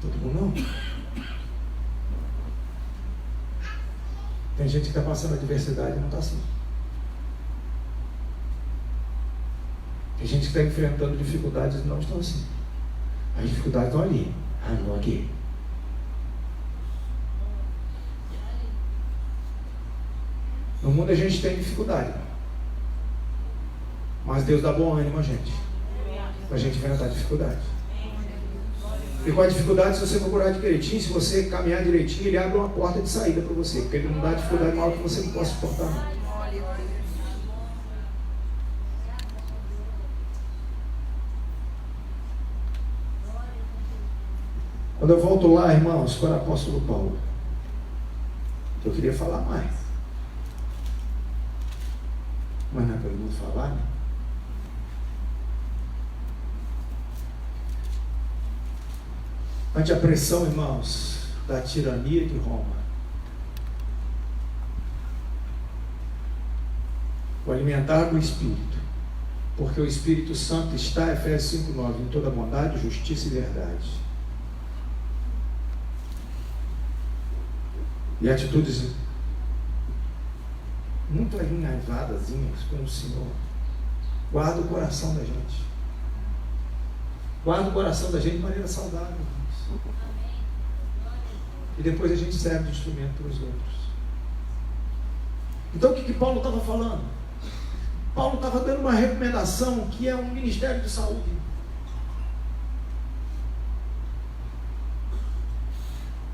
Todo mundo não. Tem gente que está passando adversidade e não está assim. Tem gente que está enfrentando dificuldades e não estão assim. As dificuldades estão ali. Ah, não, aqui. No mundo a gente tem dificuldade, mas Deus dá bom ânimo a gente, para a gente enfrentar a dificuldade. E com a dificuldade, se você procurar direitinho, se você caminhar direitinho, Ele abre uma porta de saída para você, porque Ele não dá dificuldade maior que você não possa suportar. Não. Quando eu volto lá, irmãos, para o apóstolo Paulo, eu queria falar mais. Mas não é pergunta falar, né? Ante a pressão, irmãos, da tirania de Roma, o alimentar do Espírito, porque o Espírito Santo está, Efésios 5:9, em toda bondade, justiça e verdade. E atitudes muito alinhavadas com o Senhor. Guarda o coração da gente. Guarda o coração da gente de maneira saudável. E depois a gente serve de instrumento para os outros. Então o que Paulo estava falando? Paulo estava dando uma recomendação que é um ministério de saúde.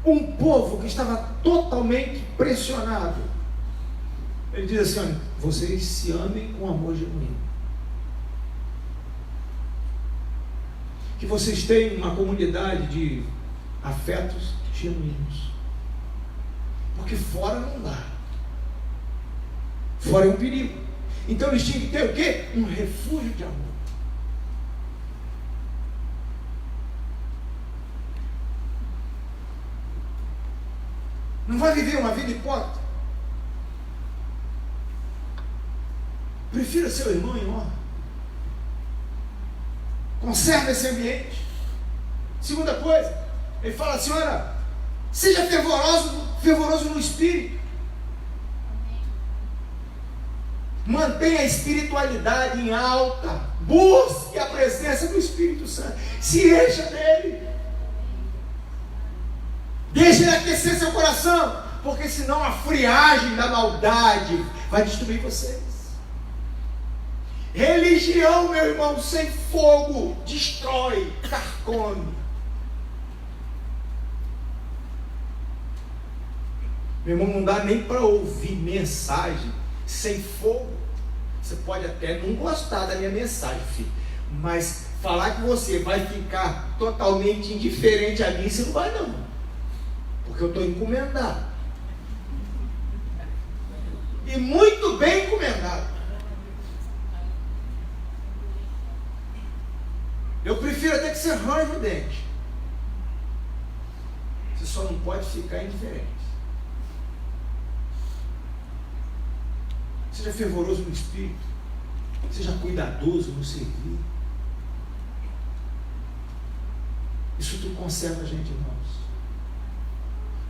Um povo que estava totalmente pressionado. Ele diz assim: olha, vocês se amem com amor genuíno. Que vocês tenham uma comunidade de afetos genuínos. Porque fora não dá. Fora é um perigo. Então eles tinham que ter o quê? Um refúgio de amor. Não vai viver uma vida hipócrita. Prefira seu irmão em honra. Conserve esse ambiente. Segunda coisa, ele fala assim: olha, seja fervoroso no espírito. Mantenha a espiritualidade em alta. Busque a presença do Espírito Santo. Se encha dele. Deixe ele aquecer seu coração, porque senão a friagem da maldade vai destruir vocês. Religião, meu irmão, sem fogo destrói, carcome. Meu irmão, não dá nem para ouvir mensagem sem fogo. Você pode até não gostar da minha mensagem, filho, mas falar que você vai ficar totalmente indiferente a mim, você não vai não, porque eu estou encomendado, e muito bem encomendado. Eu prefiro até que você range o dente. Você só não pode ficar indiferente. Seja fervoroso no espírito. Seja cuidadoso no servir. Isso tudo conserva a gente, irmãos.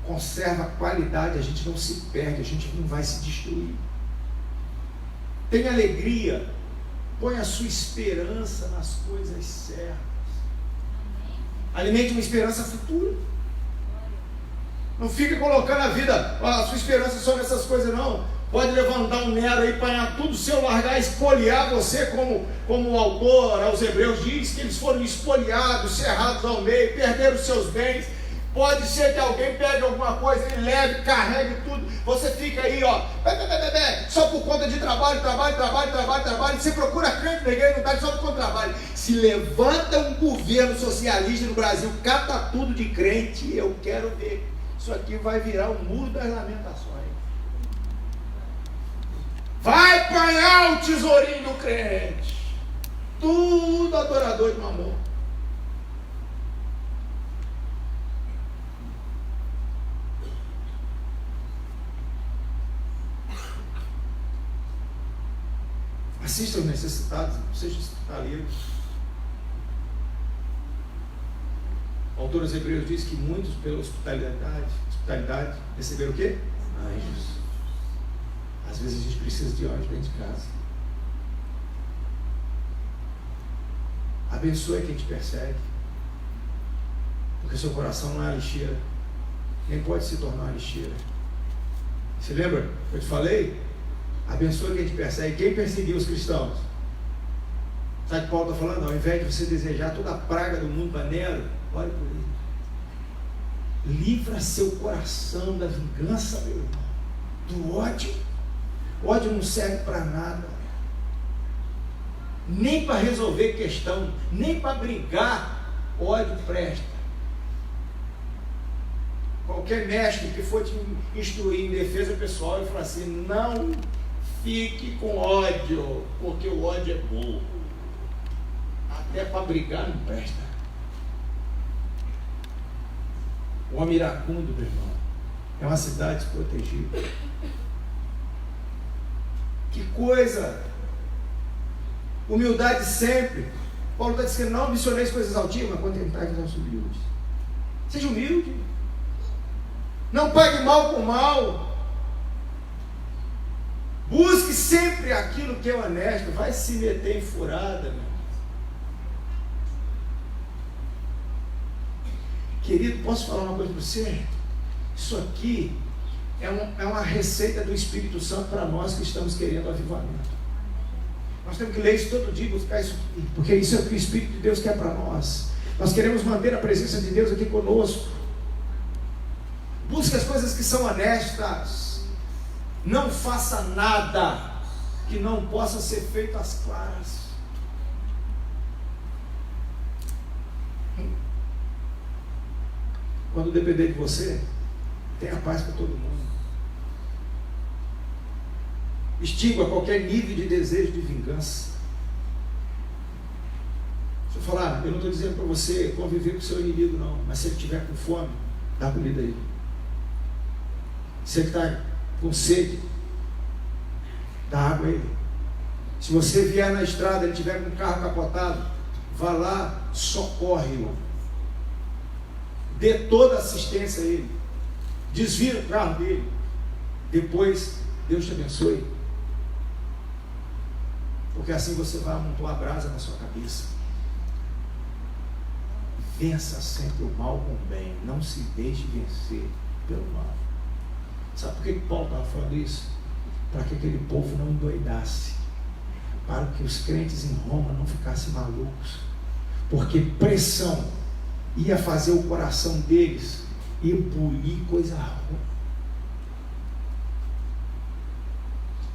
Conserva a qualidade, a gente não se perde, a gente não vai se destruir. Tenha alegria. Põe a sua esperança nas coisas certas. Alimente uma esperança futura. Não fique colocando a sua esperança só nessas coisas, não. Pode levantar um Nero aí, apanhar tudo seu, largar, espoliar você, como o autor aos Hebreus diz, que eles foram espoliados, cerrados ao meio, perderam seus bens. Pode ser que alguém pegue alguma coisa, ele leve, carregue tudo. Você fica aí, ó, só por conta de trabalho. Você procura crente na igreja, não está só por conta de trabalho. Se levanta um governo socialista no Brasil, cata tudo de crente, eu quero ver. Isso aqui vai virar o muro das lamentações. Vai apanhar o tesourinho do crente. Tudo adorador de mamon. Assista os necessitados, seja hospitaleiro. O autor dos Hebreus diz que muitos, pela hospitalidade, receberam o quê? Anjos. Às vezes a gente precisa de anjos dentro de casa. Abençoe quem te persegue. Porque seu coração não é a lixeira, nem pode se tornar uma lixeira. Você lembra? Eu te falei? Abençoa quem te persegue. Quem perseguiu os cristãos? Sabe o que Paulo está falando? Ao invés de você desejar toda a praga do mundo para Nero, olhe por ele. Livra seu coração da vingança, meu irmão, do ódio. O ódio não serve para nada, nem para resolver questão, nem para brigar. Ódio presta. Qualquer mestre que for te instruir em defesa pessoal e falar assim: não fique com ódio, porque o ódio é burro. Até para brigar não presta. O homem iracundo, meu irmão, é uma cidade desprotegida. Que coisa! Humildade sempre. Paulo está dizendo: não ambicioneis coisas altivas, mas contentai-vos aos humildes. Seja humilde. Não pague mal com mal. Busque sempre aquilo que é honesto. Vai se meter em furada, meu. Querido, posso falar uma coisa para você? Isso aqui é uma receita do Espírito Santo para nós que estamos querendo avivamento. Nós temos que ler isso todo dia, buscar isso aqui, porque isso é o que o Espírito de Deus quer para nós. Nós queremos manter a presença de Deus aqui conosco. Busque as coisas que são honestas. Não faça nada que não possa ser feito às claras. Quando depender de você, tenha paz para todo mundo. Extingua qualquer nível de desejo de vingança. Deixa eu falar, eu não estou dizendo para você conviver com o seu inimigo, não. Mas se ele estiver com fome, dá comida a ele. Se ele está com sede, dá água a ele. Se você vier na estrada e ele estiver com o carro capotado, vá lá, socorre-o. Dê toda a assistência a ele. Desvira o carro dele. Depois, Deus te abençoe. Porque assim você vai amontoar a brasa na sua cabeça. Vença sempre o mal com o bem. Não se deixe vencer pelo mal. Sabe por que Paulo estava falando isso? Para que aquele povo não endoidasse. Para que os crentes em Roma não ficassem malucos. Porque pressão ia fazer o coração deles ebulir coisa ruim.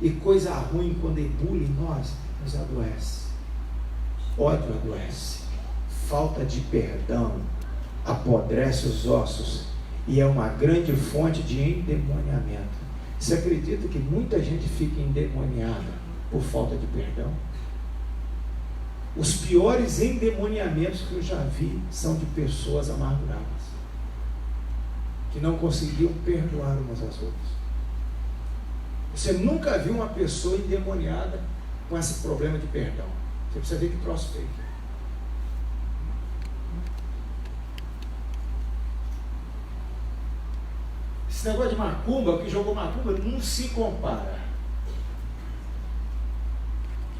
E coisa ruim, quando ebule em nós, nos adoece. Ódio adoece. Falta de perdão apodrece os ossos e é uma grande fonte de endemoniamento. Você acredita que muita gente fica endemoniada por falta de perdão? Os piores endemoniamentos que eu já vi são de pessoas amarguradas, que não conseguiam perdoar umas às outras. Você nunca viu uma pessoa endemoniada com esse problema de perdão. Você precisa ver que troço feio. Esse negócio de macumba, o que jogou macumba, não se compara.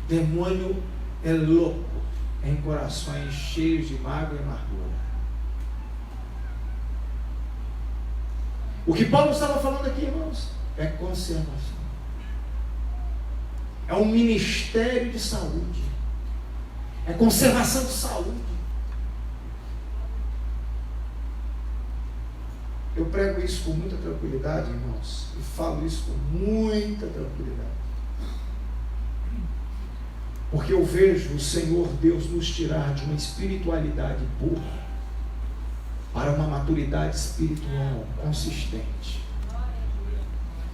Demônio é louco em corações cheios de mágoa e amargura. O que Paulo estava falando aqui, irmãos, é conservação. É um ministério de saúde. É conservação de saúde. Eu prego isso com muita tranquilidade, irmãos, e falo isso com muita tranquilidade. Porque eu vejo o Senhor Deus nos tirar de uma espiritualidade burra para uma maturidade espiritual consistente.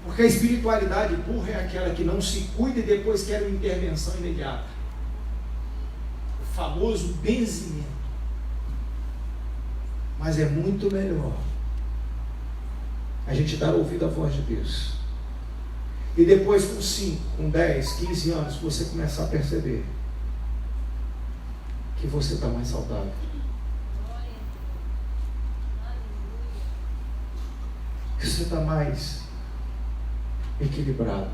Porque a espiritualidade burra é aquela que não se cuida e depois quer uma intervenção imediata. O famoso benzimento. Mas é muito melhor a gente dar ouvido à voz de Deus. E depois, com 5, com 10, 15 anos, você começar a perceber que você está mais saudável. Que você está mais equilibrado.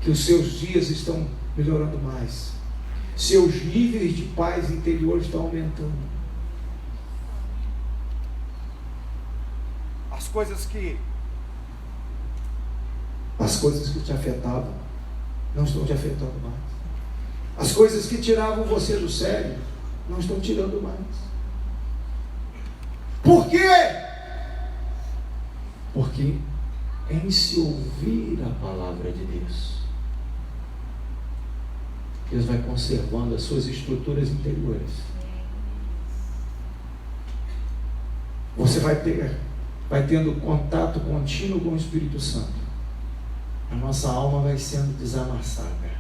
Que os seus dias estão melhorando mais. Seus níveis de paz interior estão aumentando. As coisas que te afetavam não estão te afetando mais. As coisas que tiravam você do sério não estão tirando mais. Por quê? Porque em se ouvir a palavra de Deus, Deus vai conservando as suas estruturas interiores. Você vai tendo contato contínuo com o Espírito Santo. A nossa alma vai sendo desamassada.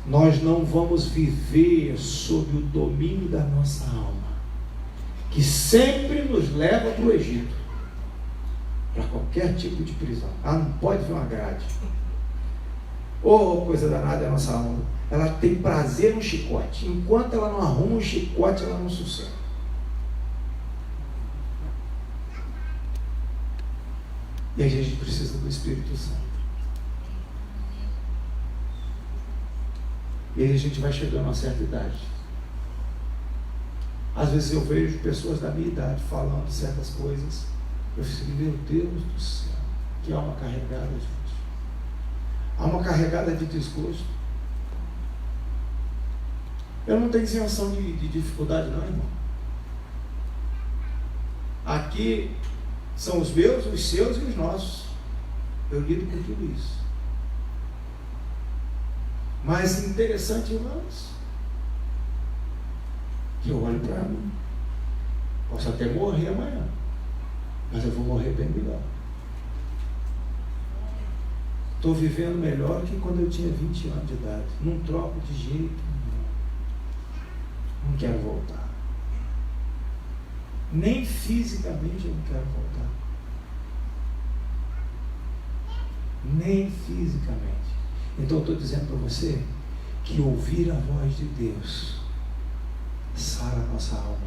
Nós não vamos viver sob o domínio da nossa alma, que sempre nos leva para o Egito, para qualquer tipo de prisão. Não pode ver uma grade. Coisa danada é a nossa alma. Ela tem prazer no chicote. Enquanto ela não arruma um chicote, ela não sossega. E aí a gente precisa do Espírito Santo. E aí a gente vai chegando a uma certa idade. Às vezes eu vejo pessoas da minha idade falando certas coisas. Eu fico, meu Deus do céu, que alma carregada, gente. Alma carregada de desgosto. Eu não tenho isenção de dificuldade não, irmão. Aqui são os meus, os seus e os nossos. Eu lido com tudo isso. Mas interessante, irmãos, que eu olho para mim. Posso até morrer amanhã, mas eu vou morrer bem melhor. Estou vivendo melhor que quando eu tinha 20 anos de idade. Não troco de jeito nenhum. Não quero voltar. Nem fisicamente eu não quero voltar. Nem fisicamente. Então eu estou dizendo para você que ouvir a voz de Deus sara a nossa alma,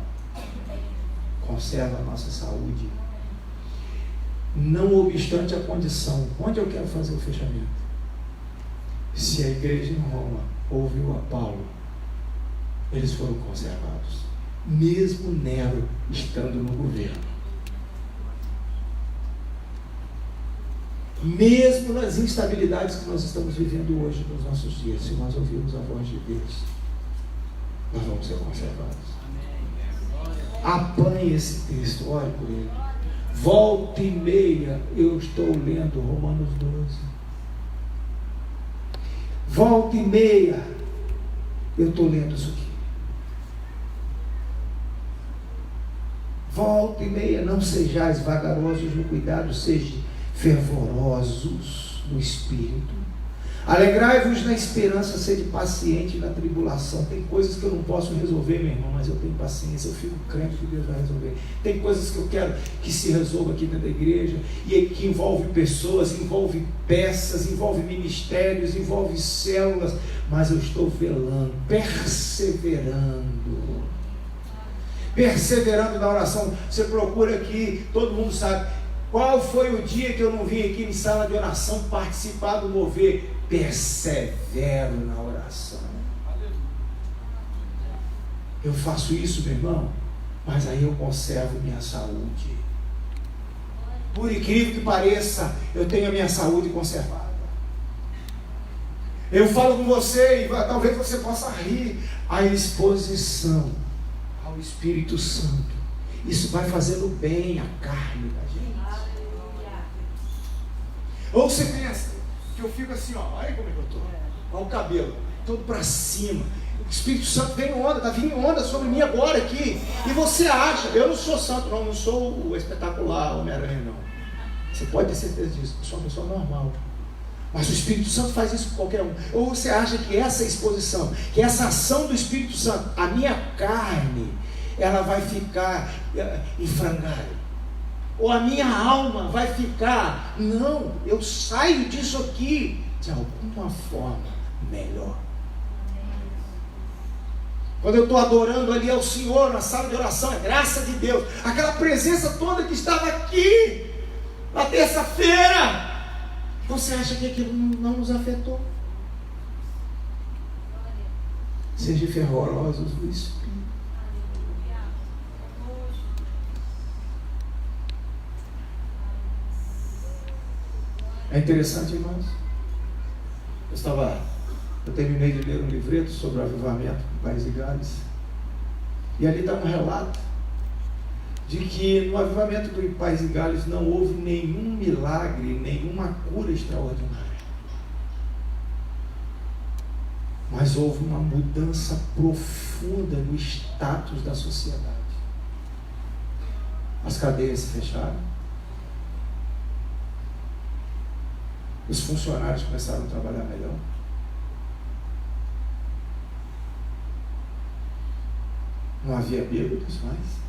conserva a nossa saúde, não obstante a condição. Onde eu quero fazer o fechamento? Se a igreja em Roma ouviu a Paulo, eles foram conservados, mesmo Nero estando no governo. Mesmo nas instabilidades que nós estamos vivendo hoje nos nossos dias, se nós ouvirmos a voz de Deus, nós vamos ser conservados. Apanhe esse texto, ore por ele. Volta e meia eu estou lendo Romanos 12. Volta e meia eu estou lendo isso aqui. Volta e meia, não sejais vagarosos no cuidado, sejam fervorosos no espírito. Alegrai-vos na esperança, sede paciente na tribulação. Tem coisas que eu não posso resolver, meu irmão, mas eu tenho paciência, eu fico crente que Deus vai resolver. Tem coisas que eu quero que se resolva aqui dentro da igreja, e que envolve pessoas, envolve peças, envolve ministérios, envolve células, mas eu estou velando, perseverando na oração. Você procura aqui, todo mundo sabe. Qual foi o dia que eu não vim aqui em sala de oração participar do mover? Persevero na oração. Eu faço isso, meu irmão, mas aí eu conservo minha saúde. Por incrível que pareça, eu tenho a minha saúde conservada. Eu falo com você e talvez você possa rir. A exposição ao Espírito Santo, isso vai fazendo bem à carne da gente. Ou você pensa que eu fico assim, olha como é que eu estou. Olha o cabelo, todo para cima. O Espírito Santo vem onda, está vindo onda sobre mim agora aqui. E você acha, eu não sou santo não sou o espetacular Homem-Aranha não. Você pode ter certeza disso, eu sou uma pessoa normal. Mas o Espírito Santo faz isso com qualquer um. Ou você acha que essa exposição, que essa ação do Espírito Santo, a minha carne, ela vai ficar em frangalho? Ou a minha alma vai ficar? Não, eu saio disso aqui de alguma forma melhor. Quando eu estou adorando ali ao Senhor na sala de oração, a graça de Deus, aquela presença toda que estava aqui na terça-feira, você acha que aquilo não nos afetou? Sejam fervorosos no Espírito. É interessante, irmãos. Eu terminei de ler um livreto sobre o avivamento do País de Gales. E ali dá um relato de que no avivamento do País de Gales não houve nenhum milagre, nenhuma cura extraordinária. Mas houve uma mudança profunda no status da sociedade. As cadeias se fecharam. Os funcionários começaram a trabalhar melhor. Não havia bêbados mais.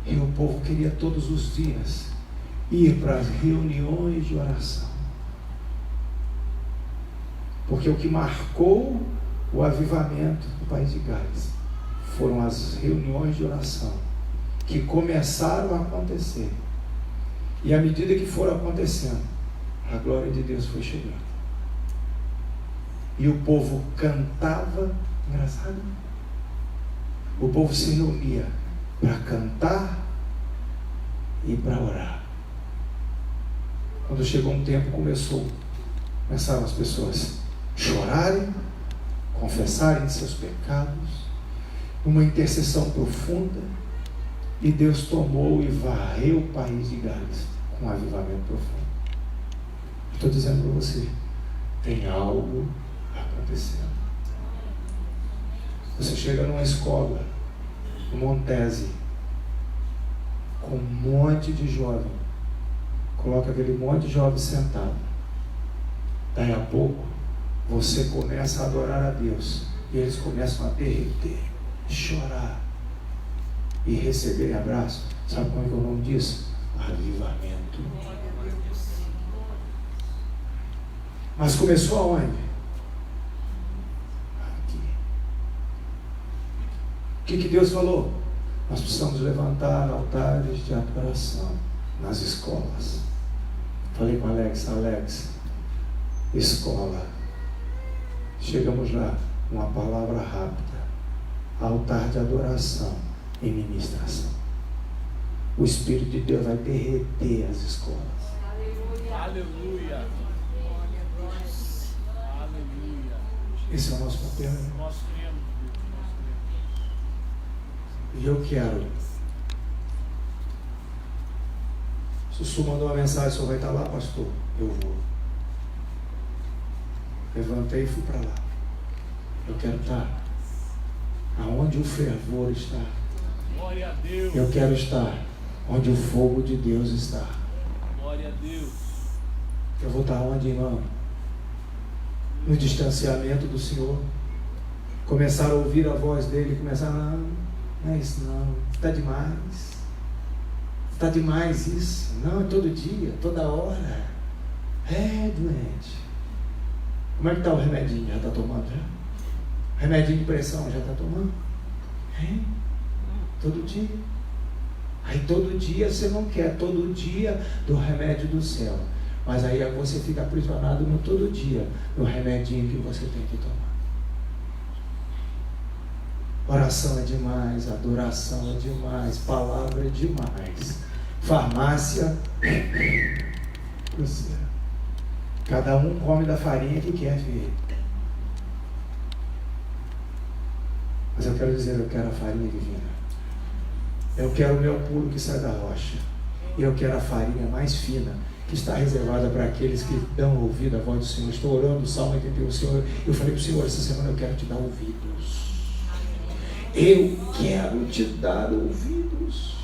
E o povo queria todos os dias ir para as reuniões de oração. Porque o que marcou o avivamento do País de Gales foram as reuniões de oração que começaram a acontecer. E à medida que foram acontecendo, a glória de Deus foi chegando. E o povo cantava, engraçado, o povo se reunia para cantar e para orar. Quando chegou um tempo, começaram as pessoas chorarem, confessarem seus pecados, uma intercessão profunda, e Deus tomou e varreu o País de Gales com um avivamento profundo. Estou dizendo para você, tem algo acontecendo. Você chega numa escola, no Montese, com um monte de jovem, coloca aquele monte de jovem sentado. Daí a pouco, você começa a adorar a Deus, e eles começam a derreter, chorar e receber abraço. Sabe como é que é o nome disso? Avivamento. Mas começou aonde? Aqui. O que Deus falou? Nós precisamos levantar altares de adoração nas escolas. Falei com Alex, escola. Chegamos lá, uma palavra rápida: altar de adoração e ministração. O Espírito de Deus vai derreter as escolas. Aleluia. Aleluia. Esse é o nosso papel. Nós cremos. E eu quero. Se o senhor mandou uma mensagem, o senhor vai estar lá, pastor? Eu vou. Levantei e fui para lá. Eu quero estar aonde o fervor está. Glória a Deus. Eu quero estar onde o fogo de Deus está. Glória a Deus. Eu vou estar onde, irmão? No distanciamento do Senhor. Começar a ouvir a voz dele, começar, não é isso não, está demais. Está demais isso. Não, é todo dia, toda hora. É doente. Como é que está o remedinho? Já está tomando? Já? Remedinho de pressão, já está tomando? É? Todo dia. Aí todo dia você não quer, todo dia do remédio do céu. Mas aí você fica aprisionado no todo dia, no remedinho que você tem que tomar. Oração é demais, adoração é demais, palavra é demais. Farmácia, cada um come da farinha que quer ver. Mas eu quero dizer, eu quero a farinha divina. Eu quero o mel puro que sai da rocha. E eu quero a farinha mais fina, que está reservada para aqueles que dão ouvido à voz do Senhor. Estou orando o Salmo 81, Senhor. Eu falei para o Senhor, essa semana eu quero te dar ouvidos. Eu quero te dar ouvidos.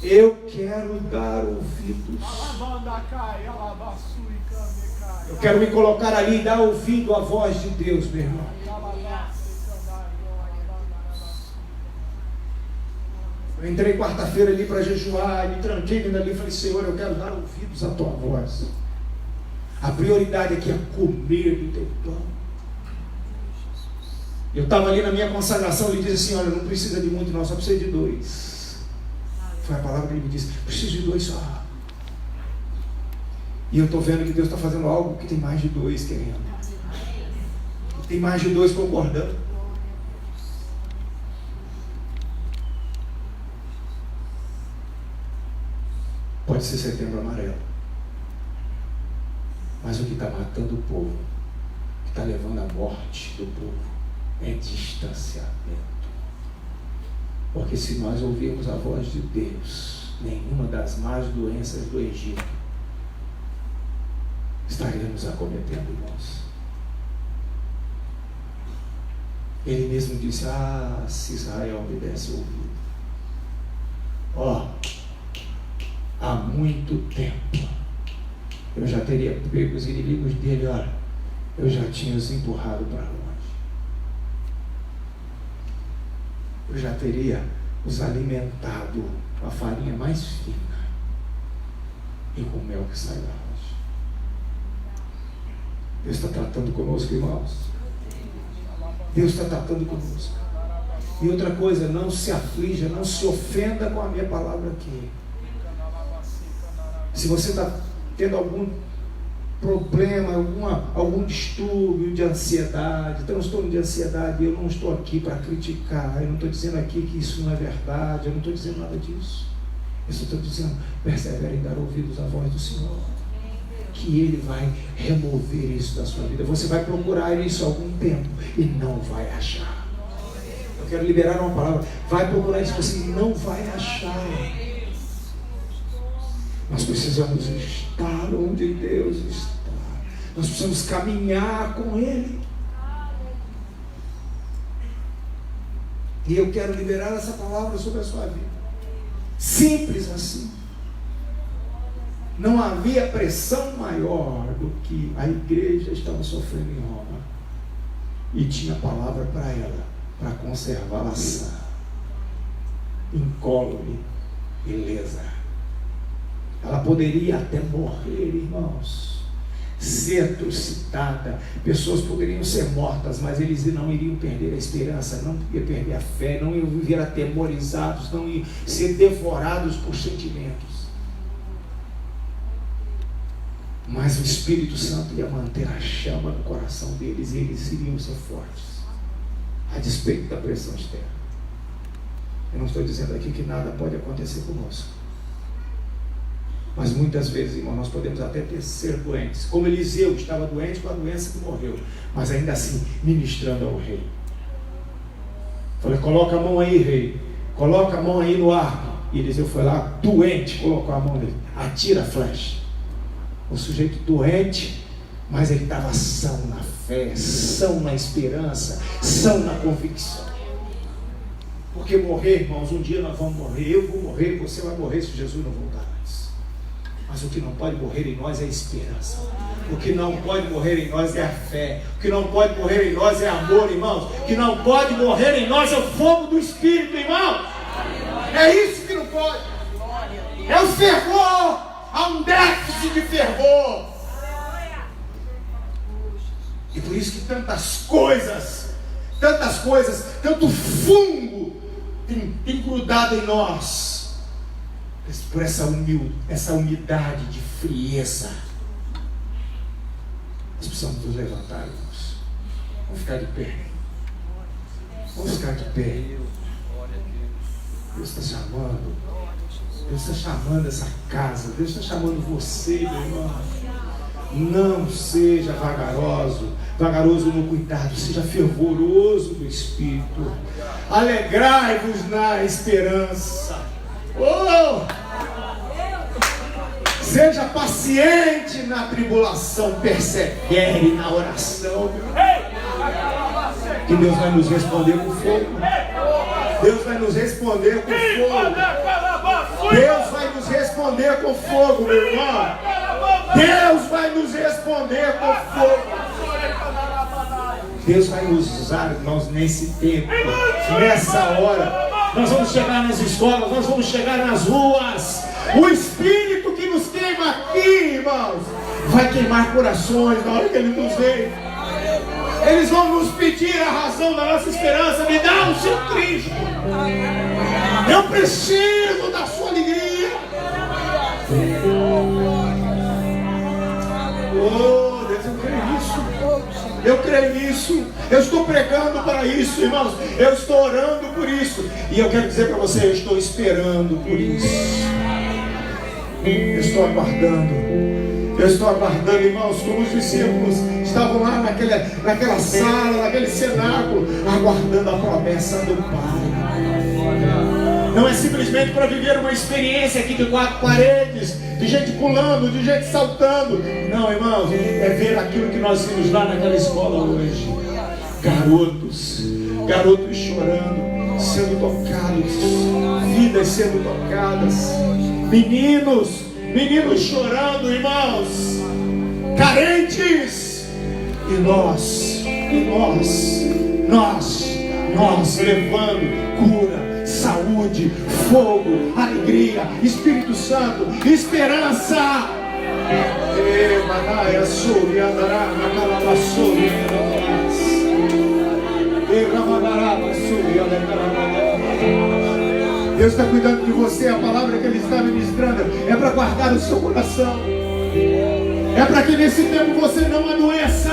Eu quero dar ouvidos. Eu quero me colocar ali e dar ouvido à voz de Deus, meu irmão. Eu entrei quarta-feira ali para jejuar, me tranquei dentro ali e falei, Senhor, eu quero dar ouvidos à tua voz. A prioridade aqui é comer do teu pão. Eu estava ali na minha consagração, ele disse assim, olha, não precisa de muito não, só precisa de 2. Foi a palavra que ele me disse, preciso de 2 só. E eu estou vendo que Deus está fazendo algo que tem mais de 2 querendo. Tem mais de 2 concordando. Pode ser Setembro Amarelo. Mas o que está matando o povo, o que está levando à morte do povo, é distanciamento. Porque se nós ouvirmos a voz de Deus, nenhuma das más doenças do Egito estaremos acometendo nós. Ele mesmo disse: se Israel me desse ouvido. Há muito tempo eu já teria pego os inimigos dele, eu já tinha os empurrado para longe. Eu já teria os alimentado com a farinha mais fina e com o mel que sai da rocha. Deus está tratando conosco, irmãos. Deus está tratando conosco. E outra coisa, não se aflija, não se ofenda com a minha palavra aqui. Se você está tendo algum problema, algum distúrbio de ansiedade, transtorno de ansiedade, eu não estou aqui para criticar, eu não estou dizendo aqui que isso não é verdade, eu não estou dizendo nada disso. Eu só estou dizendo, persevere em dar ouvidos à voz do Senhor, que Ele vai remover isso da sua vida. Você vai procurar isso há algum tempo e não vai achar. Eu quero liberar uma palavra, vai procurar isso, você não vai achar. Nós precisamos estar onde Deus está. Nós precisamos caminhar com Ele. E eu quero liberar essa palavra sobre a sua vida. Simples assim. Não havia pressão maior do que a igreja estava sofrendo em Roma. E tinha palavra para ela, para conservá-la sã, incólume e lesa. Ela poderia até morrer, irmãos, ser trucidada. Pessoas poderiam ser mortas, mas eles não iriam perder a esperança, não iriam perder a fé, não iriam viver atemorizados, não iriam ser devorados por sentimentos. Mas o Espírito Santo ia manter a chama no coração deles e eles iriam ser fortes, a despeito da pressão externa. Eu não estou dizendo aqui que nada pode acontecer conosco. Mas muitas vezes, irmão, nós podemos até ser doentes. Como Eliseu estava doente com a doença que morreu, mas ainda assim ministrando ao rei. Falei, coloca a mão aí, rei. Coloca a mão aí no arco. E Eliseu foi lá, doente, colocou a mão nele. Atira a flecha. O sujeito doente, mas ele estava são na fé, são na esperança, são na convicção. Porque morrer, irmãos, um dia nós vamos morrer. Eu vou morrer, você vai morrer se Jesus não voltar antes. Mas o que não pode morrer em nós é a esperança. O que não pode morrer em nós é a fé. O que não pode morrer em nós é amor, irmãos. O que não pode morrer em nós é o fogo do Espírito, irmãos. É isso que não pode. É o fervor. Há um déficit de fervor. E por isso que tantas coisas, tanto fungo tem grudado em nós. Por essa umidade de frieza. Nós precisamos nos levantar, irmãos. Vamos ficar de pé. Vamos ficar de pé. Deus está chamando. Deus está chamando essa casa. Deus está chamando você, meu irmão. Não seja vagaroso no cuidado. Seja fervoroso do Espírito. Alegrai-vos na esperança. Seja paciente na tribulação, persevere na oração. Que Deus vai nos responder com fogo. Deus vai nos responder com fogo. Deus vai nos responder com fogo, meu irmão. Deus vai nos responder com fogo. Deus vai nos usar, irmãos, nesse tempo, nessa hora. Nós vamos chegar nas escolas, nós vamos chegar nas ruas. O Espírito que nos queima aqui, irmãos, vai queimar corações na hora que Ele nos vê. Eles vão nos pedir a razão da nossa esperança. Me dá o seu Cristo. Eu preciso da sua alegria. Oh, Deus, eu creio nisso. Eu creio nisso. Eu estou pregando para isso, irmãos. Eu estou orando por isso. E eu quero dizer para você, eu estou esperando por isso. Eu estou aguardando. Eu estou aguardando, irmãos, como os discípulos estavam lá naquela sala, naquele cenáculo, aguardando a promessa do Pai. Não é simplesmente para viver uma experiência aqui de 4 paredes, de gente pulando, de gente saltando. Não, irmãos, é ver aquilo que nós vimos lá naquela escola hoje. Garotos chorando, sendo tocados, vidas sendo tocadas, meninos chorando, irmãos, carentes, e nós levando cura, saúde, fogo, alegria, Espírito Santo, esperança. Deus está cuidando de você. A palavra que Ele está ministrando é para guardar o seu coração, é para que nesse tempo você não adoeça,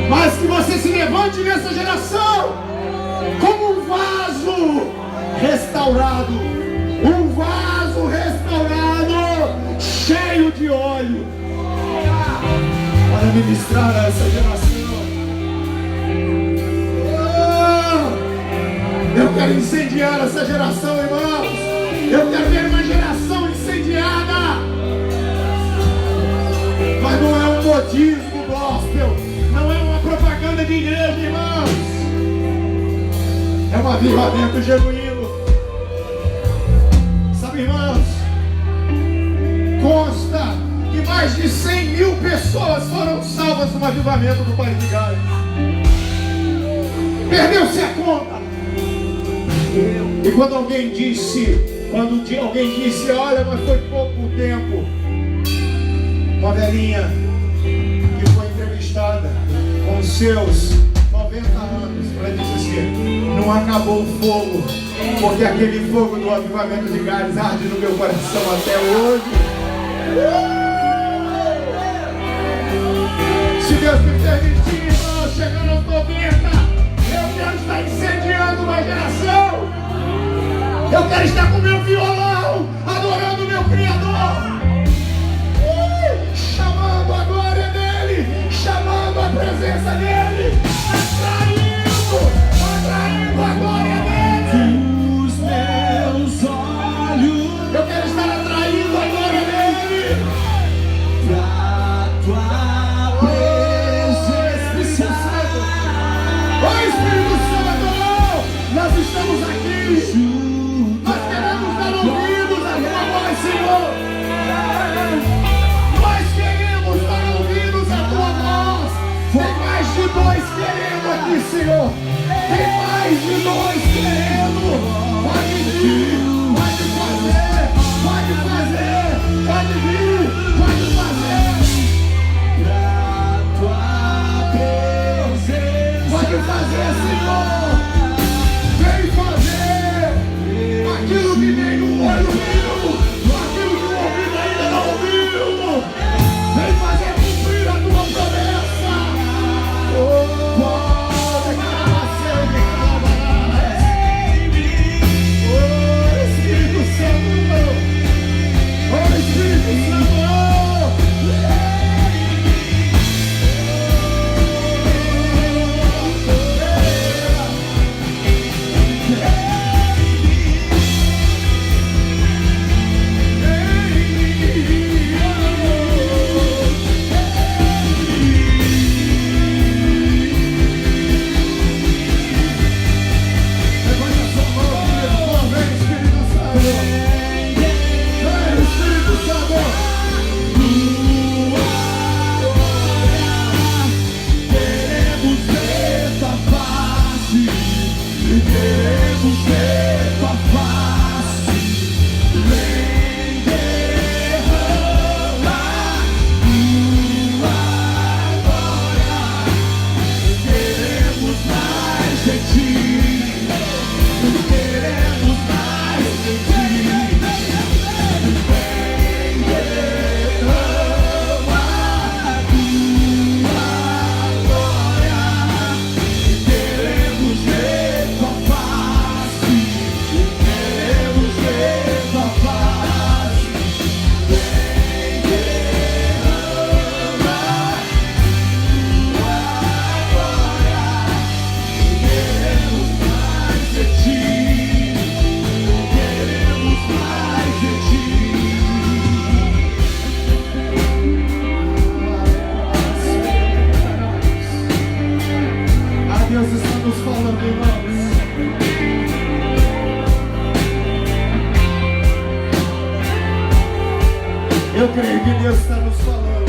mas que você se levante nessa geração como um vaso restaurado, cheio de óleo, para ministrar a essa geração. Eu quero incendiar essa geração, irmãos. Eu quero ver uma geração incendiada. Mas não é um modismo gospel, não é uma propaganda de igreja, irmãos. É um avivamento genuíno. Sabe, irmãos, consta que mais de 100.000 pessoas foram salvas no avivamento do Vale de Gaia. Perdeu-se a conta. E quando alguém disse, olha, mas foi pouco tempo, uma velhinha que foi entrevistada com seus 90 anos, ela disse assim: não acabou o fogo, porque aquele fogo do avivamento de Gales arde no meu coração até hoje. Se Deus me permitir, irmão, chegando aos 90, eu quero estar incendiando uma geração. Eu quero estar com meu violão, adorando o meu Criador, chamando a glória dEle, chamando a presença dEle, atraindo a glória dEle. Os meus olhos, eu quero estar atraindo a glória dEle. Da tua presença, Espírito Santo. Ó Espírito Santo, nós estamos aqui. Nós queremos dar ouvidos à tua voz, Senhor. Nós queremos dar ouvidos à tua voz. Tem mais de 2 querendo aqui, Senhor. Eu creio que Deus está nos falando.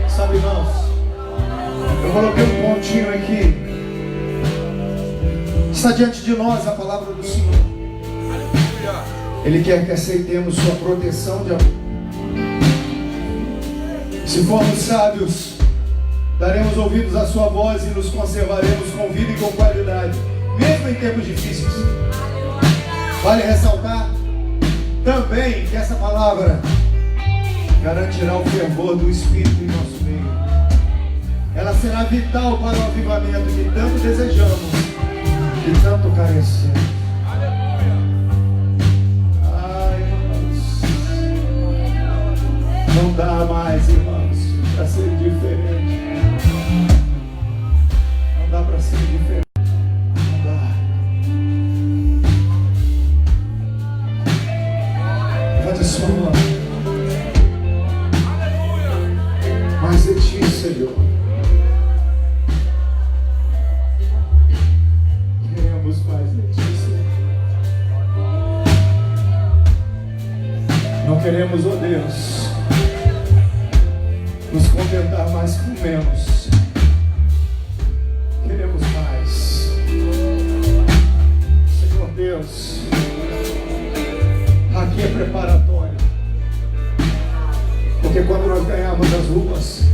Sabe, irmãos, eu coloquei um pontinho aqui. Está diante de nós a palavra do Senhor. Ele quer que aceitemos sua proteção de amor. Se formos sábios, daremos ouvidos à sua voz e nos conservaremos com vida e com qualidade, mesmo em tempos difíceis. Vale ressaltar também que essa palavra garantirá o fervor do Espírito em nosso meio. Ela será vital para o avivamento que tanto desejamos e tanto carecemos. Não dá mais, irmãos, para ser diferente. Não dá para ser diferente. Não dá. Levante a sua mão. Mais de ti, Senhor. Queremos mais de ti, Senhor. Não queremos, ó Deus, nos contentar mais com menos. Queremos mais. Senhor Deus, aqui é preparatório. Porque quando nós ganhamos as ruas,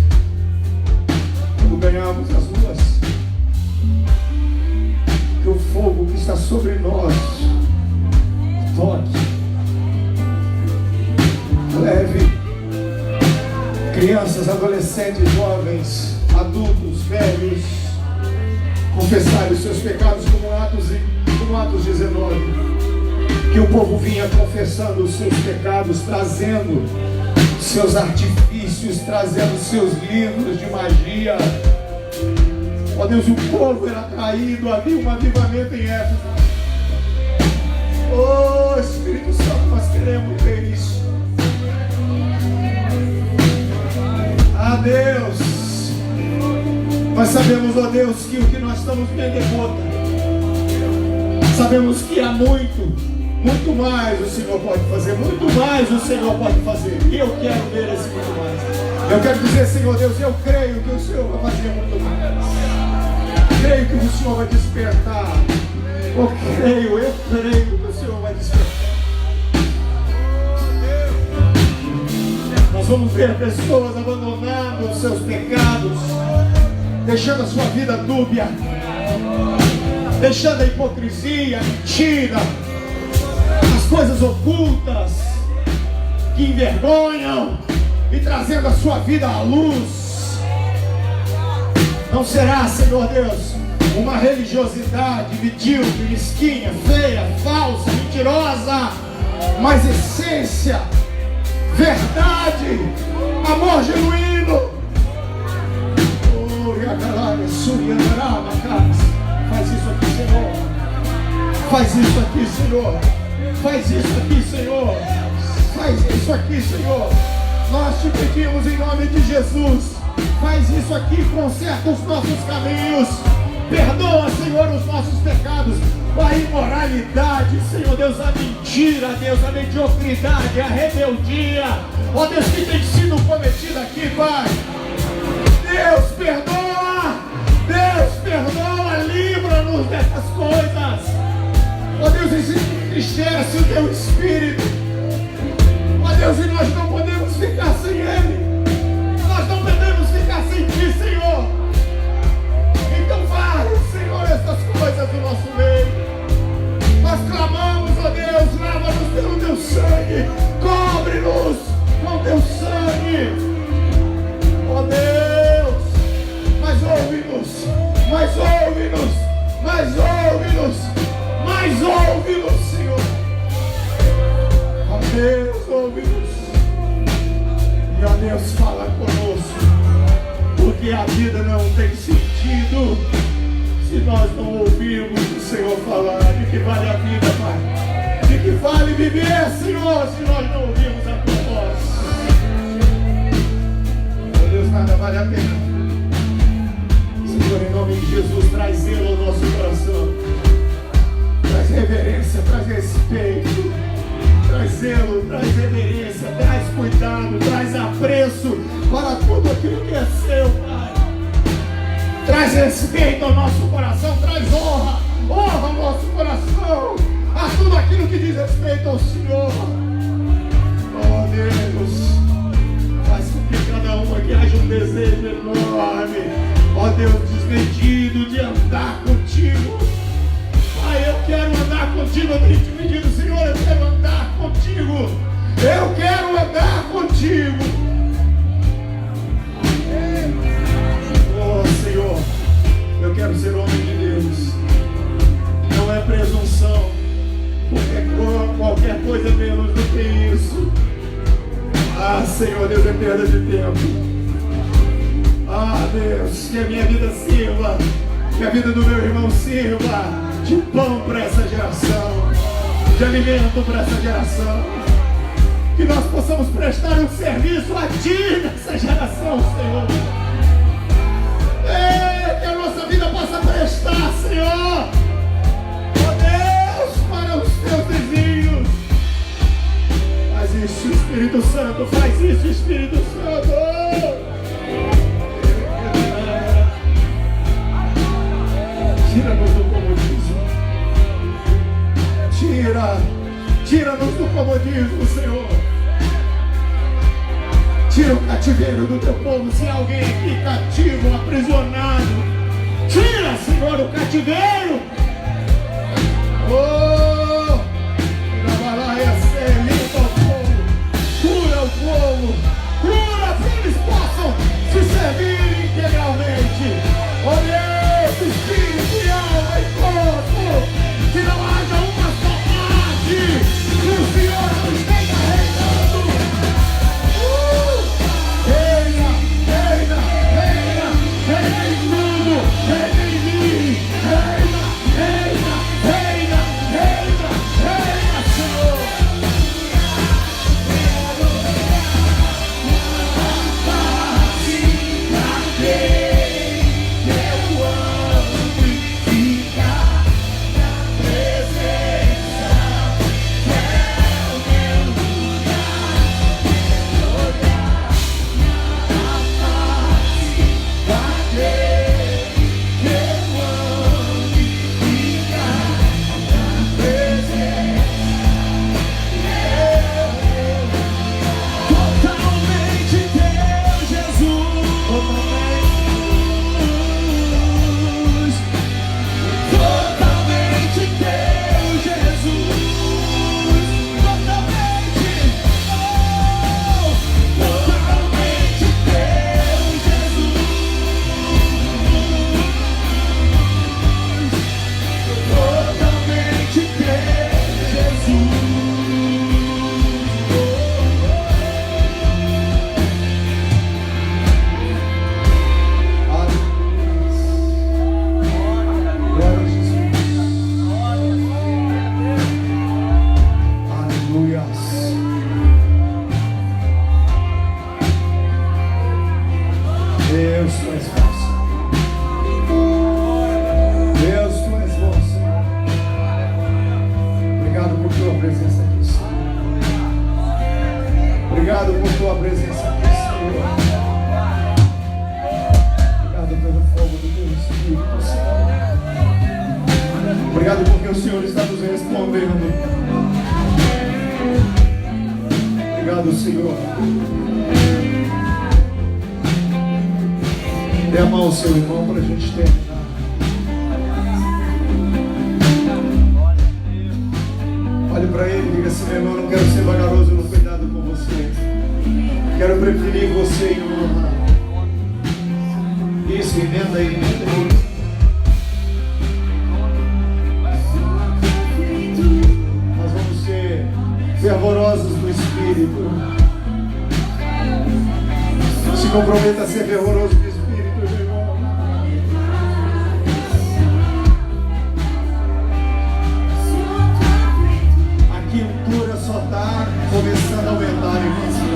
que o fogo que está sobre nós toque, leve crianças, adolescentes, jovens, adultos, velhos, confessarem os seus pecados como Atos 19. Que o povo vinha confessando os seus pecados, trazendo seus artifícios, trazendo seus livros de magia. Ó Deus, o povo era traído, havia um avivamento em Éfeso. Oh Espírito Santo, nós queremos ver isso. Ah, Deus, nós sabemos, ó Deus, que o que nós estamos vendo é gota. Sabemos que há muito mais o Senhor pode fazer, muito mais o Senhor pode fazer. E eu quero ver esse muito mais. Eu quero dizer, Senhor Deus, eu creio que o Senhor vai fazer muito mais. Creio que o Senhor vai despertar. Eu creio que o Senhor vai despertar. Nós vamos ver pessoas abandonando os seus pecados, deixando a sua vida dúbia, deixando a hipocrisia, a mentira, as coisas ocultas que envergonham e trazendo a sua vida à luz. Não será, Senhor Deus, uma religiosidade medíocre, mesquinha, feia, falsa, mentirosa, mas essência, verdade, amor genuíno. Faz isso aqui, Senhor. Faz isso aqui, Senhor. Faz isso aqui, Senhor. Faz isso aqui, Senhor. Nós te pedimos em nome de Jesus. Faz isso aqui, conserta os nossos caminhos. Perdoa, Senhor, os nossos pecados, a imoralidade, Senhor Deus, a mentira, Deus, a mediocridade, a rebeldia, ó Deus, que tem sido cometida aqui, Pai. Deus, perdoa, livra-nos dessas coisas. Ó Deus, isso entristece o teu espírito. Ó Deus, e nós não podemos ficar sem Ele. Nós não podemos ficar sem Ti, Senhor. Então varre, Senhor, essas coisas do nosso meio. Nós clamamos, ó Deus, lava-nos pelo Teu sangue. Cobre-nos com Teu sangue. Ó Deus, mas ouve-nos, Senhor. Ó Deus, ouve-nos. E ó Deus, fala conosco. Porque a vida não tem sentido se nós não ouvirmos o Senhor falar. De que vale a vida, Pai? De que vale viver, Senhor, se nós não ouvirmos a Tua voz? Deus, nada vale a pena. Senhor, em nome de Jesus, traz zelo ao nosso coração. Traz reverência, traz respeito. Traz zelo, traz reverência, traz cuidado, traz apreço para tudo aquilo que é seu, Pai. Traz respeito ao nosso coração, traz honra ao nosso coração, a tudo aquilo que diz respeito ao Senhor. Oh Deus, faz com que cada um aqui haja um desejo enorme, ó Deus, desmedido de andar contigo. Pai, eu quero andar contigo. Eu tenho te pedido, Senhor, eu quero andar contigo. Eu quero andar contigo. Oh Senhor, eu quero ser homem de Deus. Não é presunção, porque qualquer coisa menos do que isso. Ah Senhor, Deus, é perda de tempo. Ah Deus, que a minha vida sirva, que a vida do meu irmão sirva de pão para essa geração, de alimento para essa geração, que nós possamos prestar um serviço a Ti nessa geração, Senhor. Que a nossa vida possa prestar, Senhor, ó Deus, para os Teus desígnios. Faz isso, Espírito Santo, faz isso, Espírito Santo. Tira-nos do comodismo. Tira-nos do comodismo, Senhor. Tira o cativeiro do Teu povo. Se há alguém aqui cativo, aprisionado, tira, Senhor, o cativeiro. Oh, limpa o povo, cura o povo, cura para que eles possam se servir integralmente. Oh Deus, Espírito e alma e corpo, que não haja uma só parte que o Senhor não esteja reinando. Reina, reina, reina, reina em tudo, reina em mim, reina, reina, reina, reina, reina, Senhor. Dê a mão ao seu irmão para a gente terminar. Olhe para ele e diga assim: meu irmão, não quero ser vagaroso no cuidado com você. Quero preferir você em honra. Isso, emenda aí, emenda aí. Nós vamos ser fervorosos no Espírito. Se comprometa a ser fervoroso no Espírito. Só está começando a aumentar em você.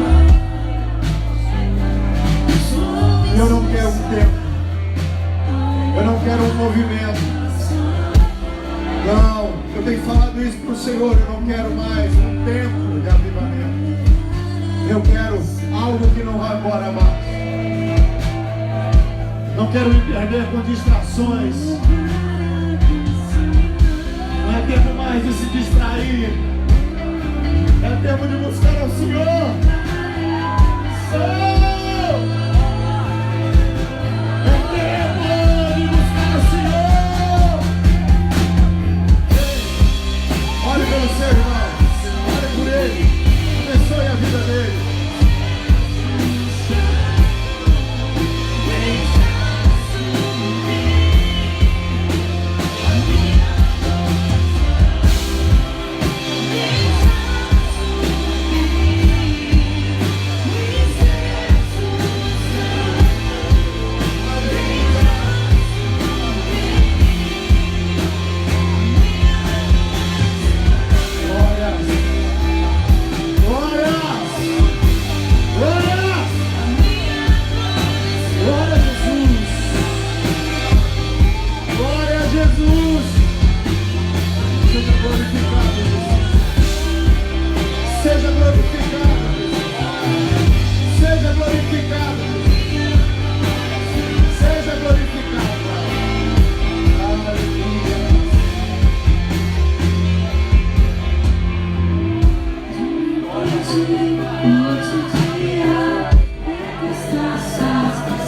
Senhor, eu não quero mais um tempo de avivamento. Eu quero algo que não vai embora mais. Não quero me perder com distrações. Não é tempo mais de se distrair. É tempo de buscar ao Senhor. É tempo de buscar ao Senhor. Olhe pelo seu irmão. Olhe por ele. Abençoe a vida dele.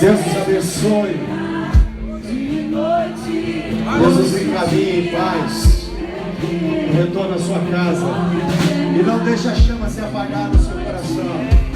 Deus os abençoe. Deus os encaminhe em paz. Retorna à sua casa. E não deixe a chama se apagar no seu coração.